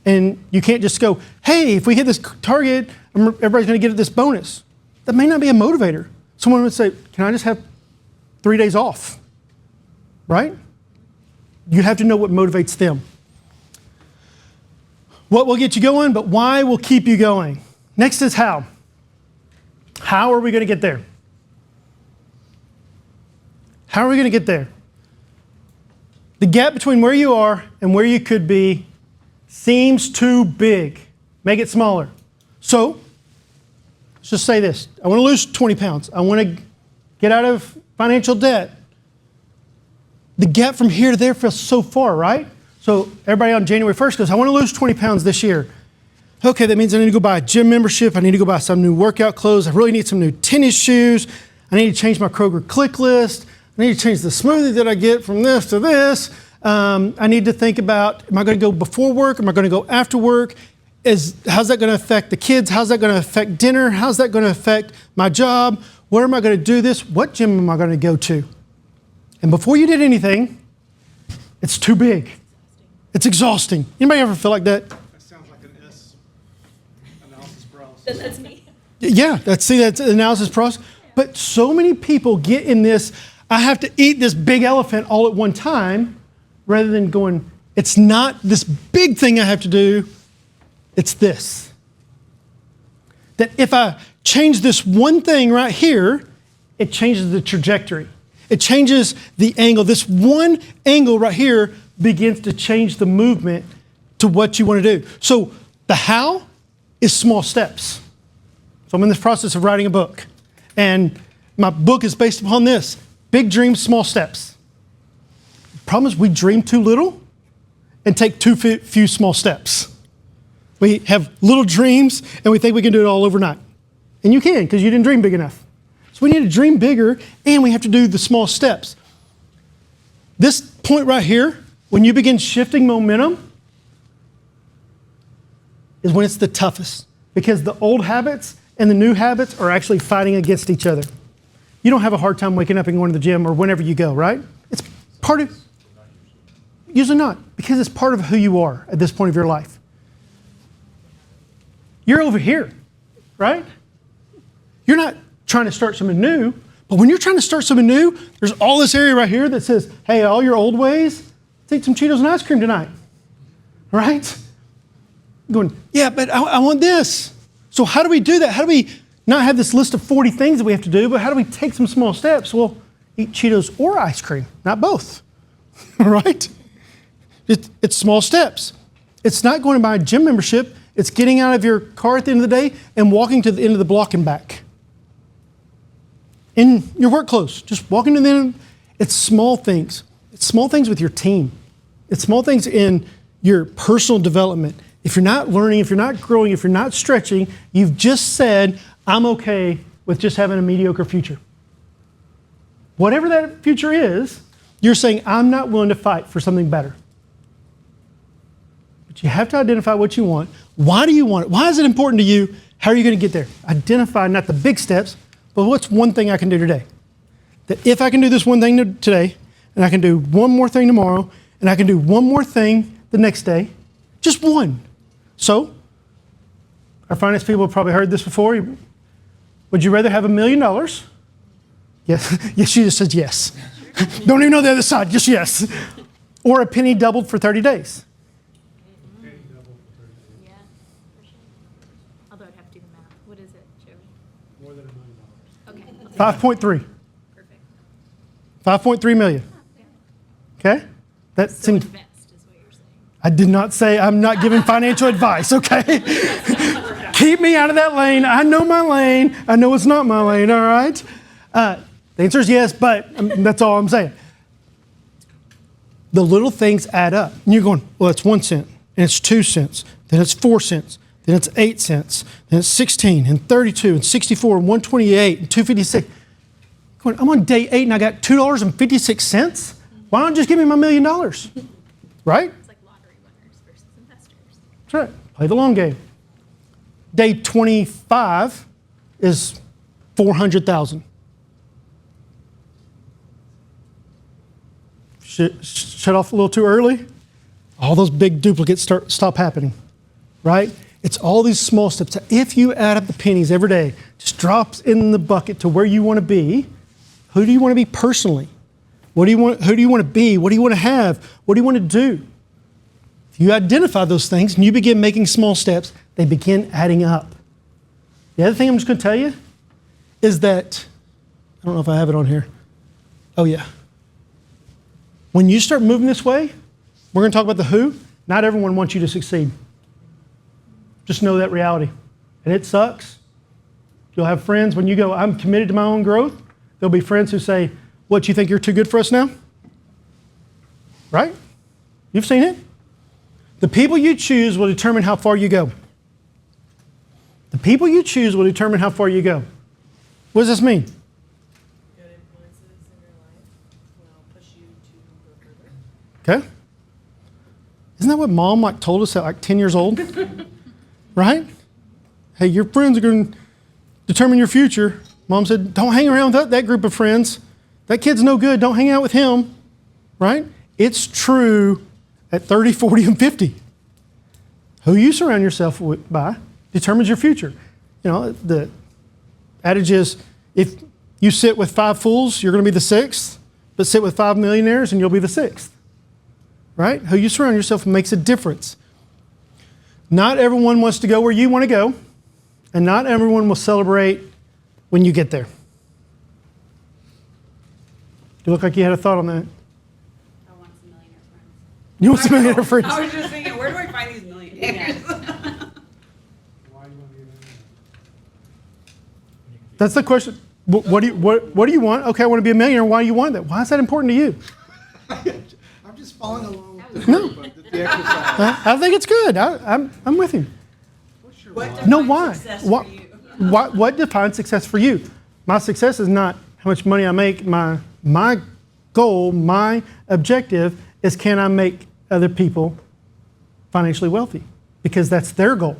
And you can't just go, hey, if we hit this target, everybody's going to get this bonus. That may not be a motivator. Someone would say, can I just have 3 days off? Right? You have to know what motivates them. What will get you going, but why will keep you going? Next is how. How are we going to get there? How are we going to get there? The gap between where you are and where you could be seems too big. Make it smaller. So, let's just say this. I want to lose 20 pounds. I want to get out of financial debt. The gap from here to there feels so far, right? So everybody on January 1st goes, I want to lose 20 pounds this year. Okay, that means I need to go buy a gym membership. I need to go buy some new workout clothes. I really need some new tennis shoes. I need to change my Kroger click list. I need to change the smoothie that I get from this to this. I need to think about, am I going to go before work? Am I going to go after work? How's that going to affect the kids? How's that going to affect dinner? How's that going to affect my job? Where am I going to do this? What gym am I going to go to? And before you did anything, it's too big. It's exhausting. Anybody ever feel like that? That sounds like an S analysis paralysis. That's me. Yeah, that's analysis process. But so many people get in this, I have to eat this big elephant all at one time, rather than going, it's not this big thing I have to do, it's this. That if I change this one thing right here, it changes the trajectory. It changes the angle. This one angle right here begins to change the movement to what you want to do. So the how is small steps. So I'm in this process of writing a book. And my book is based upon this: big dreams, small steps. The problem is we dream too little and take too few small steps. We have little dreams and we think we can do it all overnight. And you can, because you didn't dream big enough. So we need to dream bigger, and we have to do the small steps. This point right here, when you begin shifting momentum, is when it's the toughest, because the old habits and the new habits are actually fighting against each other. You don't have a hard time waking up and going to the gym or whenever you go, right? It's part of, usually not, because it's part of who you are at this point of your life. You're over here, right? You're not trying to start something new, but when you're trying to start something new, there's all this area right here that says, hey, all your old ways, let's eat some Cheetos and ice cream tonight, right? Going, yeah, but I want this. So how do we do that? How do we not have this list of 40 things that we have to do, but how do we take some small steps? Well, eat Cheetos or ice cream, not both, right? It's small steps. It's not going to buy a gym membership. It's getting out of your car at the end of the day and walking to the end of the block and back. In your work clothes, just walking to the end. It's small things. It's small things with your team. It's small things in your personal development. If you're not learning, if you're not growing, if you're not stretching, you've just said, I'm okay with just having a mediocre future. Whatever that future is, you're saying, I'm not willing to fight for something better. But you have to identify what you want. Why do you want it? Why is it important to you? How are you going to get there? Identify not the big steps, but what's one thing I can do today? That if I can do this one thing today, and I can do one more thing tomorrow, and I can do one more thing the next day, just one. So, our finance people have probably heard this before. Would you rather have $1 million? Yes, yes, she just said yes. Don't even know the other side, just yes. Or a penny doubled for 30 days. Yeah, for sure. Although I'd have to do the math. What is it, Joey? More than $1 million. Okay. 5.3. Perfect. 5.3 million. Okay? That So seems. invest is what you're saying. I did not say I'm not giving financial advice, okay? Keep me out of that lane. I know my lane. I know it's not my lane, all right? The answer is yes, but that's all I'm saying. The little things add up. And you're going, well, it's 1 cent, and it's 2 cents, then it's 4 cents, then it's 8 cents, then it's 16, and 32, and 64, and 128, and 256. Going, I'm on day 8, and I got $2.56? Why don't you just give me my $1 million? Right? It's like lottery winners versus investors. That's right. Play the long game. Day 25 is 400,000. Shut off a little too early. All those big duplicates stop happening, right? It's all these small steps. If you add up the pennies every day, just drops in the bucket to where you want to be. Who do you want to be personally? What do you want? Who do you want to be? What do you want to have? What do you want to do? If you identify those things and you begin making small steps, they begin adding up. The other thing I'm just going to tell you is that, I don't know if I have it on here. Oh, yeah. When you start moving this way, we're going to talk about the who. Not everyone wants you to succeed. Just know that reality. And it sucks. You'll have friends when you go, I'm committed to my own growth. There'll be friends who say, what, you think you're too good for us now? Right? You've seen it. The people you choose will determine how far you go. The people you choose will determine how far you go. What does this mean? Good influences in your life will push you to go further. Okay. Isn't that what mom told us at 10 years old? Right? Hey, your friends are going to determine your future. Mom said, don't hang around with that group of friends. That kid's no good. Don't hang out with him. Right? It's true at 30, 40, and 50. Who you surround yourself by determines your future. You know, the adage is, if you sit with 5 fools, you're going to be the 6th, but sit with 5 millionaires and you'll be the 6th. Right? Who you surround yourself with makes a difference. Not everyone wants to go where you want to go, and not everyone will celebrate when you get there. You look like you had a thought on that. I want some millionaire friends. You want some millionaire friends? I was just thinking, where do I find these millionaires? Why do you want to be a millionaire? That's the question. What do you want? Okay, I want to be a millionaire. Why do you want that? Why is that important to you? I'm just following along with No. the exercise. I think it's good. I'm with you. What's your What why? defines No, why? success What, for you? what defines success for you? My success is not how much money I make. My goal, my objective is, can I make other people financially wealthy? Because that's their goal.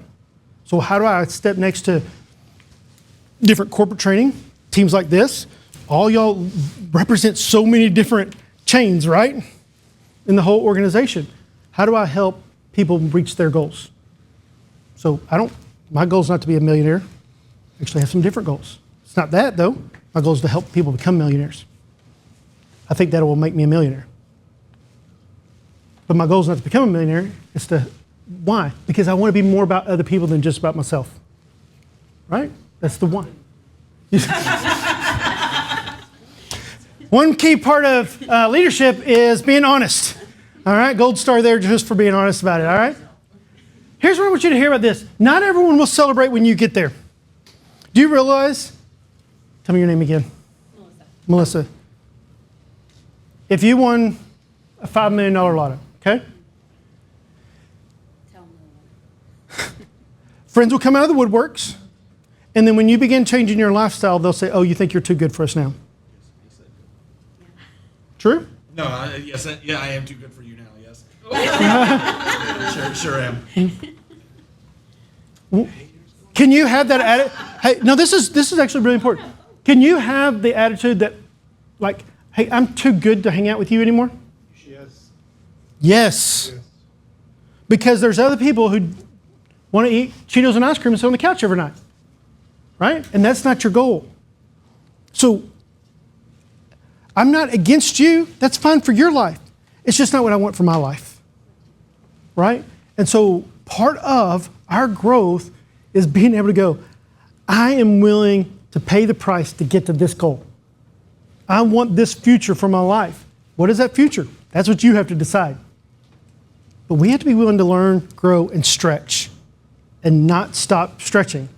So how do I step next to different corporate training, teams like this? All y'all represent so many different chains, right? In the whole organization. How do I help people reach their goals? So my goal is not to be a millionaire. Actually, I have some different goals. It's not that, though. My goal is to help people become millionaires. I think that will make me a millionaire. But my goal is not to become a millionaire. It's to, why? Because I want to be more about other people than just about myself. Right? That's the one. One key part of leadership is being honest. All right? Gold star there just for being honest about it. All right? Here's what I want you to hear about this. Not everyone will celebrate when you get there. Do you realize? Tell me your name again. Melissa. If you won a $5 million lotto, okay? Tell me. Friends will come out of the woodworks, and then when you begin changing your lifestyle, they'll say, oh, you think you're too good for us now. True? No, yes, yeah, I am too good for you now, yes. sure am. Can you have that attitude? Hey, no, this is actually really important. Can you have the attitude that, like, hey, I'm too good to hang out with you anymore? Yes. Yes. Because there's other people who want to eat Cheetos and ice cream and sit on the couch every night. Right? And that's not your goal. So I'm not against you. That's fine for your life. It's just not what I want for my life. Right? And so part of our growth is being able to go, I am willing to pay the price to get to this goal. I want this future for my life. What is that future? That's what you have to decide. But we have to be willing to learn, grow, and stretch and not stop stretching.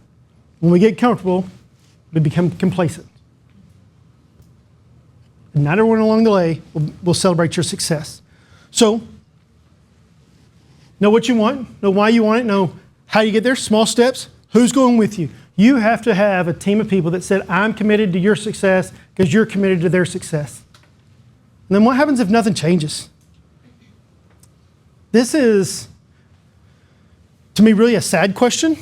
When we get comfortable, we become complacent. And not everyone along the way will celebrate your success. So, know what you want, know why you want it, know how you get there, small steps, who's going with you. You have to have a team of people that said, I'm committed to your success because you're committed to their success. And then what happens if nothing changes? This is, to me, really a sad question,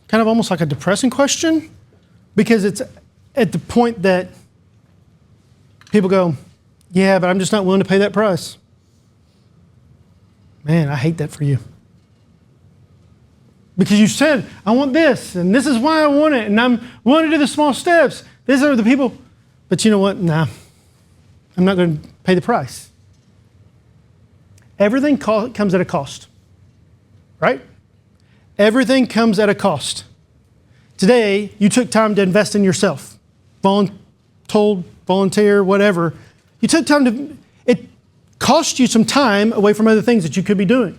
kind of almost like a depressing question, because it's at the point that people go, yeah, but I'm just not willing to pay that price. Man, I hate that for you. Because you said, I want this, and this is why I want it, and I'm willing to do the small steps. These are the people. But you know what? Nah, I'm not going to pay the price. Everything comes at a cost, right? Everything comes at a cost. Today, you took time to invest in yourself. Volunteer, whatever. You took time to, it cost you some time away from other things that you could be doing.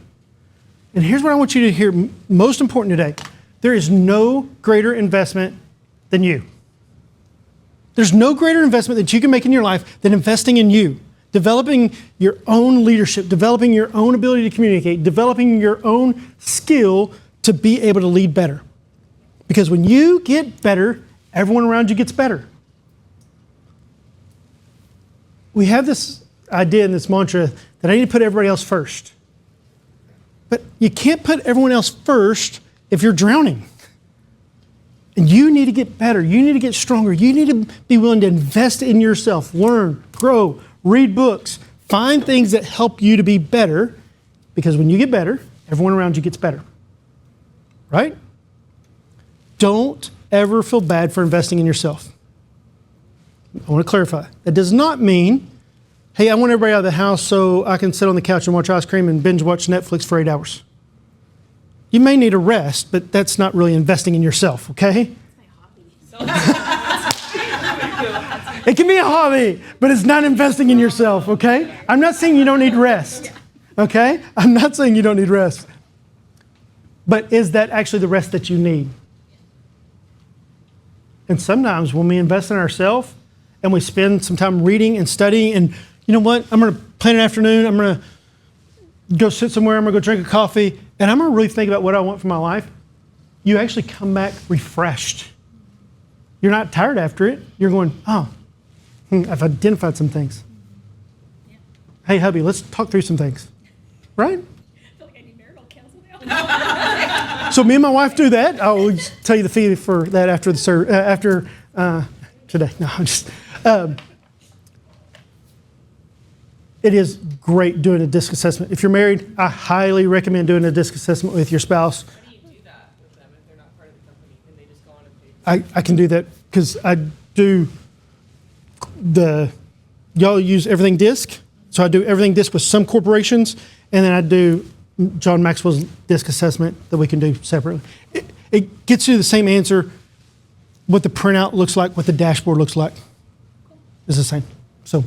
And here's what I want you to hear most important today. There is no greater investment than you. There's no greater investment that you can make in your life than investing in you. Developing your own leadership, developing your own ability to communicate, developing your own skill to be able to lead better. Because when you get better, everyone around you gets better. We have this idea and this mantra that I need to put everybody else first. But you can't put everyone else first if you're drowning. And you need to get better. You need to get stronger. You need to be willing to invest in yourself, learn, grow, read books, find things that help you to be better. Because when you get better, everyone around you gets better. Right? Don't ever feel bad for investing in yourself. I want to clarify. That does not mean, hey, I want everybody out of the house so I can sit on the couch and watch ice cream and binge watch Netflix for 8 hours. You may need a rest, but that's not really investing in yourself, okay? That's my hobby. It can be a hobby, but it's not investing in yourself, okay? I'm not saying you don't need rest, okay? I'm not saying you don't need rest. But is that actually the rest that you need? And sometimes when we invest in ourselves and we spend some time reading and studying, and you know what? I'm going to plan an afternoon. I'm going to go sit somewhere. I'm going to go drink a coffee, and I'm going to really think about what I want for my life. You actually come back refreshed. You're not tired after it. You're going, oh, I've identified some things. Yeah. Hey, hubby, let's talk through some things, right? I feel like I need marital counsel now. So me and my wife do that. I'll tell you the fee for that after today. No, I'm just. It is great doing a disc assessment. If you're married, I highly recommend doing a disc assessment with your spouse. How do you do that with them if they're not part of the company? Can they just go on and pay? I can do that because I do y'all use everything disc. So I do everything disc with some corporations, and then I do John Maxwell's disc assessment that we can do separately. It gets you the same answer. What the printout looks like, what the dashboard looks like is the same. So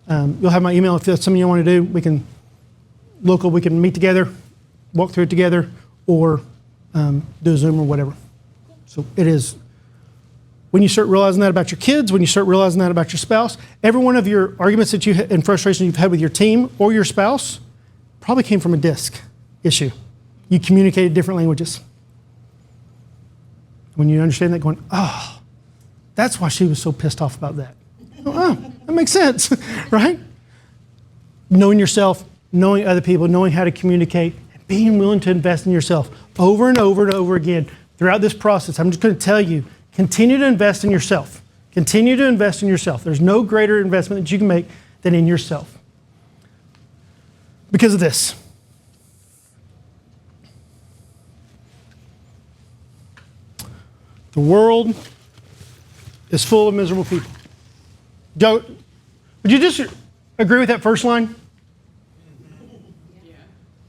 you'll have my email if that's something you want to do. We can meet together, walk through it together, or do a Zoom or whatever. So it is, when you start realizing that about your kids, when you start realizing that about your spouse, every one of your arguments that and frustrations you've had with your team or your spouse probably came from a disc issue. You communicated different languages. When you understand that, going, oh, that's why she was so pissed off about that. Oh, that makes sense, right? Knowing yourself, knowing other people, knowing how to communicate, and being willing to invest in yourself over and over and over again throughout this process. I'm just going to tell you, continue to invest in yourself. Continue to invest in yourself. There's no greater investment that you can make than in yourself. Because of this. The world is full of miserable people. Would you just agree with that first line? Yeah.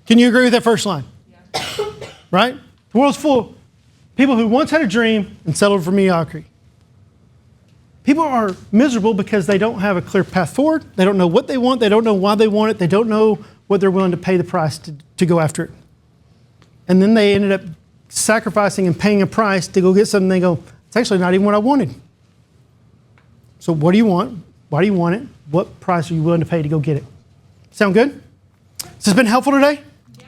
Can you agree with that first line? Yeah. Right? The world's full of people who once had a dream and settled for mediocrity. People are miserable because they don't have a clear path forward. They don't know what they want. They don't know why they want it. They don't know what they're willing to pay the price to go after it. And then they ended up sacrificing and paying a price to go get something. They go, it's actually not even what I wanted. So what do you want? Why do you want it? What price are you willing to pay to go get it? Sound good? Has this been helpful today? Yeah.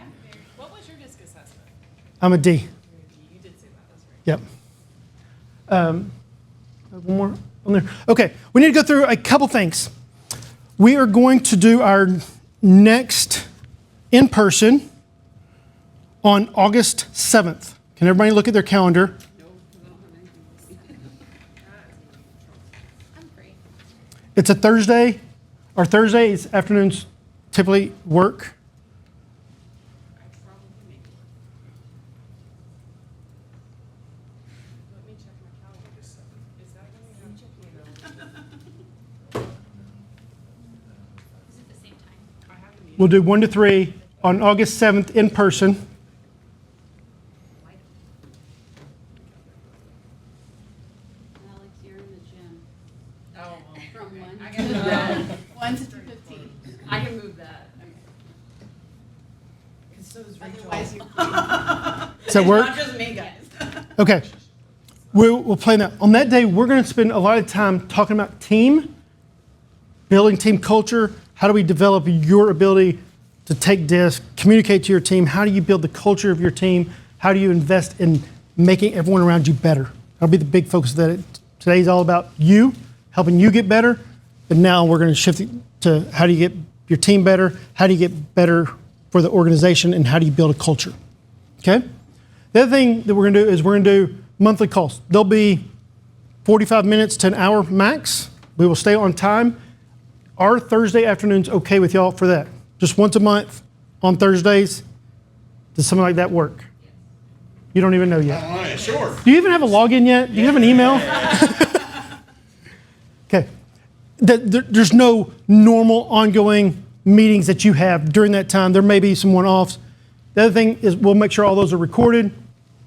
What was your disc assessment? I'm a D. You did say that. That's right. Yep. One more on there. Okay, we need to go through a couple things. We are going to do our next in-person on August 7th. Can everybody look at their calendar? I'm free. It's a Thursday. Our Thursdays afternoons typically work. I probably make it. Let me check my calendar. Is that when we have Is it the same time? I have a meeting. We'll do 1 to 3 on August 7th in person. Alex, you're in the gym. Oh, well, From okay. one I to can move that. 1 to 2:15. I can move that. Because so is Otherwise, Rachel. Does that work? Not just me, guys. Okay. We'll plan that. On that day, we're going to spend a lot of time talking about team, building team culture. How do we develop your ability to take disc, communicate to your team? How do you build the culture of your team? How do you invest in making everyone around you better? That'll be the big focus of that. Today's all about you, helping you get better. But now we're going to shift it to how do you get your team better? How do you get better for the organization? And how do you build a culture? Okay? The other thing that we're going to do is we're going to do monthly calls. They'll be 45 minutes to an hour max. We will stay on time. Our Thursday afternoon's okay with y'all for that? Just once a month on Thursdays? Does something like that work? You don't even know yet. All right, sure. Do you even have a login yet? Do you have an email? Okay. There's no normal ongoing meetings that you have during that time. There may be some one-offs. The other thing is we'll make sure all those are recorded.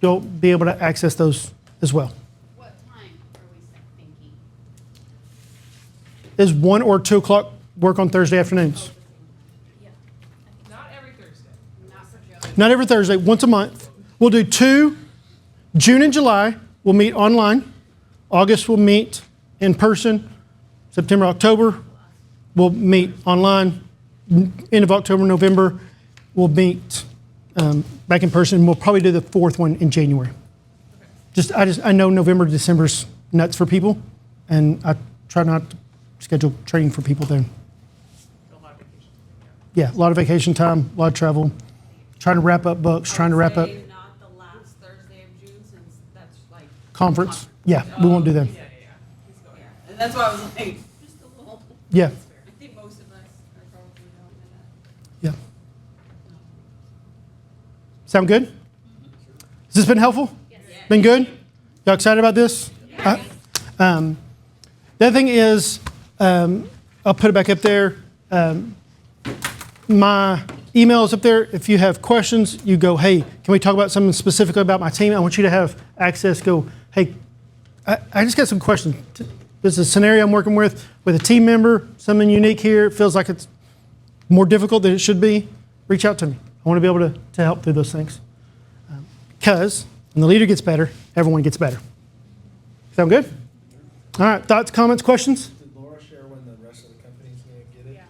You'll be able to access those as well. What time are we thinking? is 1 or 2 o'clock work on Thursday afternoons? Not every Thursday. Not for Joe. Not every Thursday, once a month. We'll do 2. June and July, we'll meet online. August, we'll meet in person. September, October, we'll meet online. End of October, November, we'll meet back in person. We'll probably do the 4th one in January. I know November, December's nuts for people, and I try not to schedule training for people then. A lot of vacation. Yeah, a lot of vacation time, a lot of travel, trying to wrap up books, trying to wrap up Not the last Thursday of June, since that's like. conference. Yeah, we won't do that. Yeah. And that's why I was like, just a little. Yeah, I think most of us are probably going to that. yeah. Sound good? Has this been helpful? Yes. Been good? Y'all excited about this? Yes. The other thing is, I'll put it back up there. My email is up there. If you have questions, you go, hey, can we talk about something specifically about my team? I want you to have access. Go, hey, I just got some questions. This is a scenario I'm working with a team member, something unique here. It feels like it's more difficult than it should be. Reach out to me. I want to be able to help through those things. Because when the leader gets better, everyone gets better. Sound good? All right, thoughts, comments, questions? Did Laura share when the rest of the company's gonna get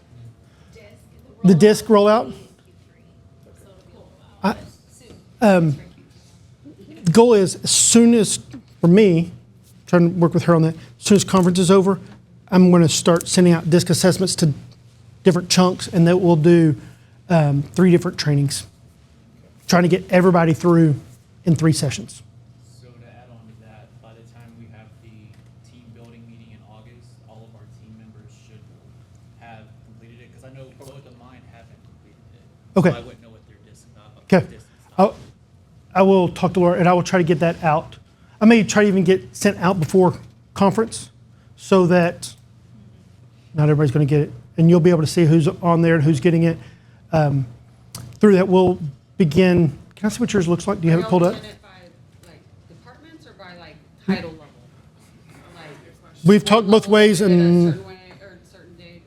it? The disc rollout? The goal is, as soon as, for me, trying to work with her on that, as soon as conference is over, I'm going to start sending out disc assessments to different chunks, and that we'll do 3 different trainings. Trying to get everybody through in 3 sessions. So to add on to that, by the time we have the team building meeting in August, all of our team members should have completed it, because I know both of mine haven't completed it. Okay. So I wouldn't know what their disc. Okay. I will talk to Laura, and I will try to get that out. I may try to even get sent out before conference so that not everybody's going to get it. And you'll be able to see who's on there and who's getting it. Through that, we'll begin. Can I see what yours looks like? Do you have it pulled up? Are y'all doing it by like departments or by like title level? Like, We've talked both ways, a and certain way or a certain date?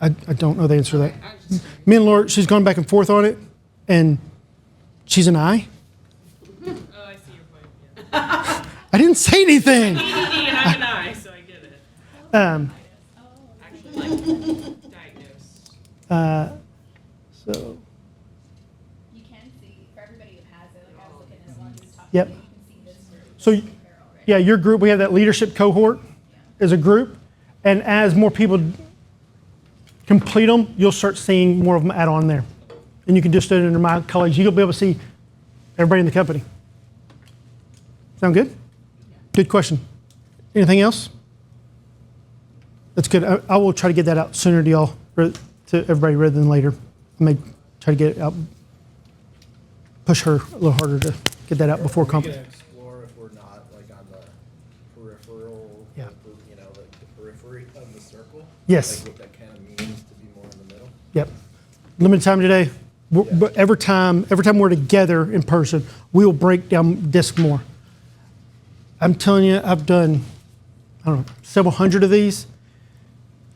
And- I don't know the answer to that. Okay, I was just- Me and Laura, she's gone back and forth on it, and she's an I. Oh, I see your point. Yeah. I didn't say anything. EDD and I'm an I, so I get it. Actually, like diagnosed. So, You can see, for everybody who has it, like I was looking at this one, who's talking Yep. about it, you can see this group. So, They're all right. yeah, your group, we have that leadership cohort as a group, and as more people complete them, you'll start seeing more of them add on there. And you can just do it under my colleagues. You'll be able to see everybody in the company. Sound good? Good question. Anything else? That's good. I will try to get that out sooner to y'all, to everybody rather than later. I may try to get it out, push her a little harder to get that out before Are we conference. gonna explore if we're not like on the peripheral, Yeah. you know, like the periphery of the circle? Yes. Like what that kind of means to be more in the middle? Yep. Limited time today. But every time we're together in person, we will break down disc more. I'm telling you, I've done, I don't know, several hundred of these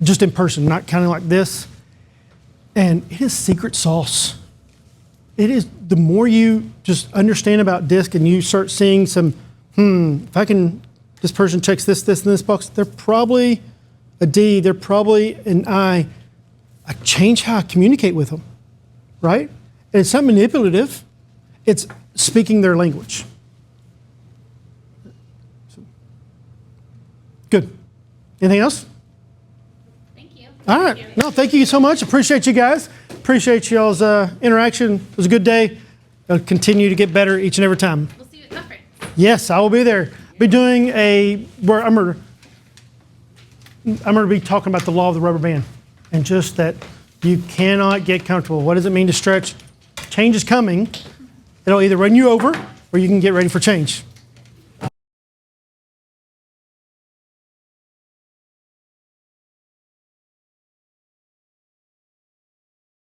just in person, not counting like this. And it is secret sauce. It is, the more you just understand about disc and you start seeing some, if I can, this person checks this, and this box, they're probably a D, they're probably an I. I change how I communicate with them, right? And it's not manipulative. It's speaking their language. So, good. Anything else? Thank you. All right. No, thank you so much. Appreciate you guys. Appreciate y'all's interaction. It was a good day. It'll continue to get better each and every time. We'll see you at conference. Yes, I will be there. Be doing where I'm going to be talking about the law of the rubber band, and just that you cannot get comfortable. What does it mean to stretch? Change is coming. It'll either run you over or you can get ready for change.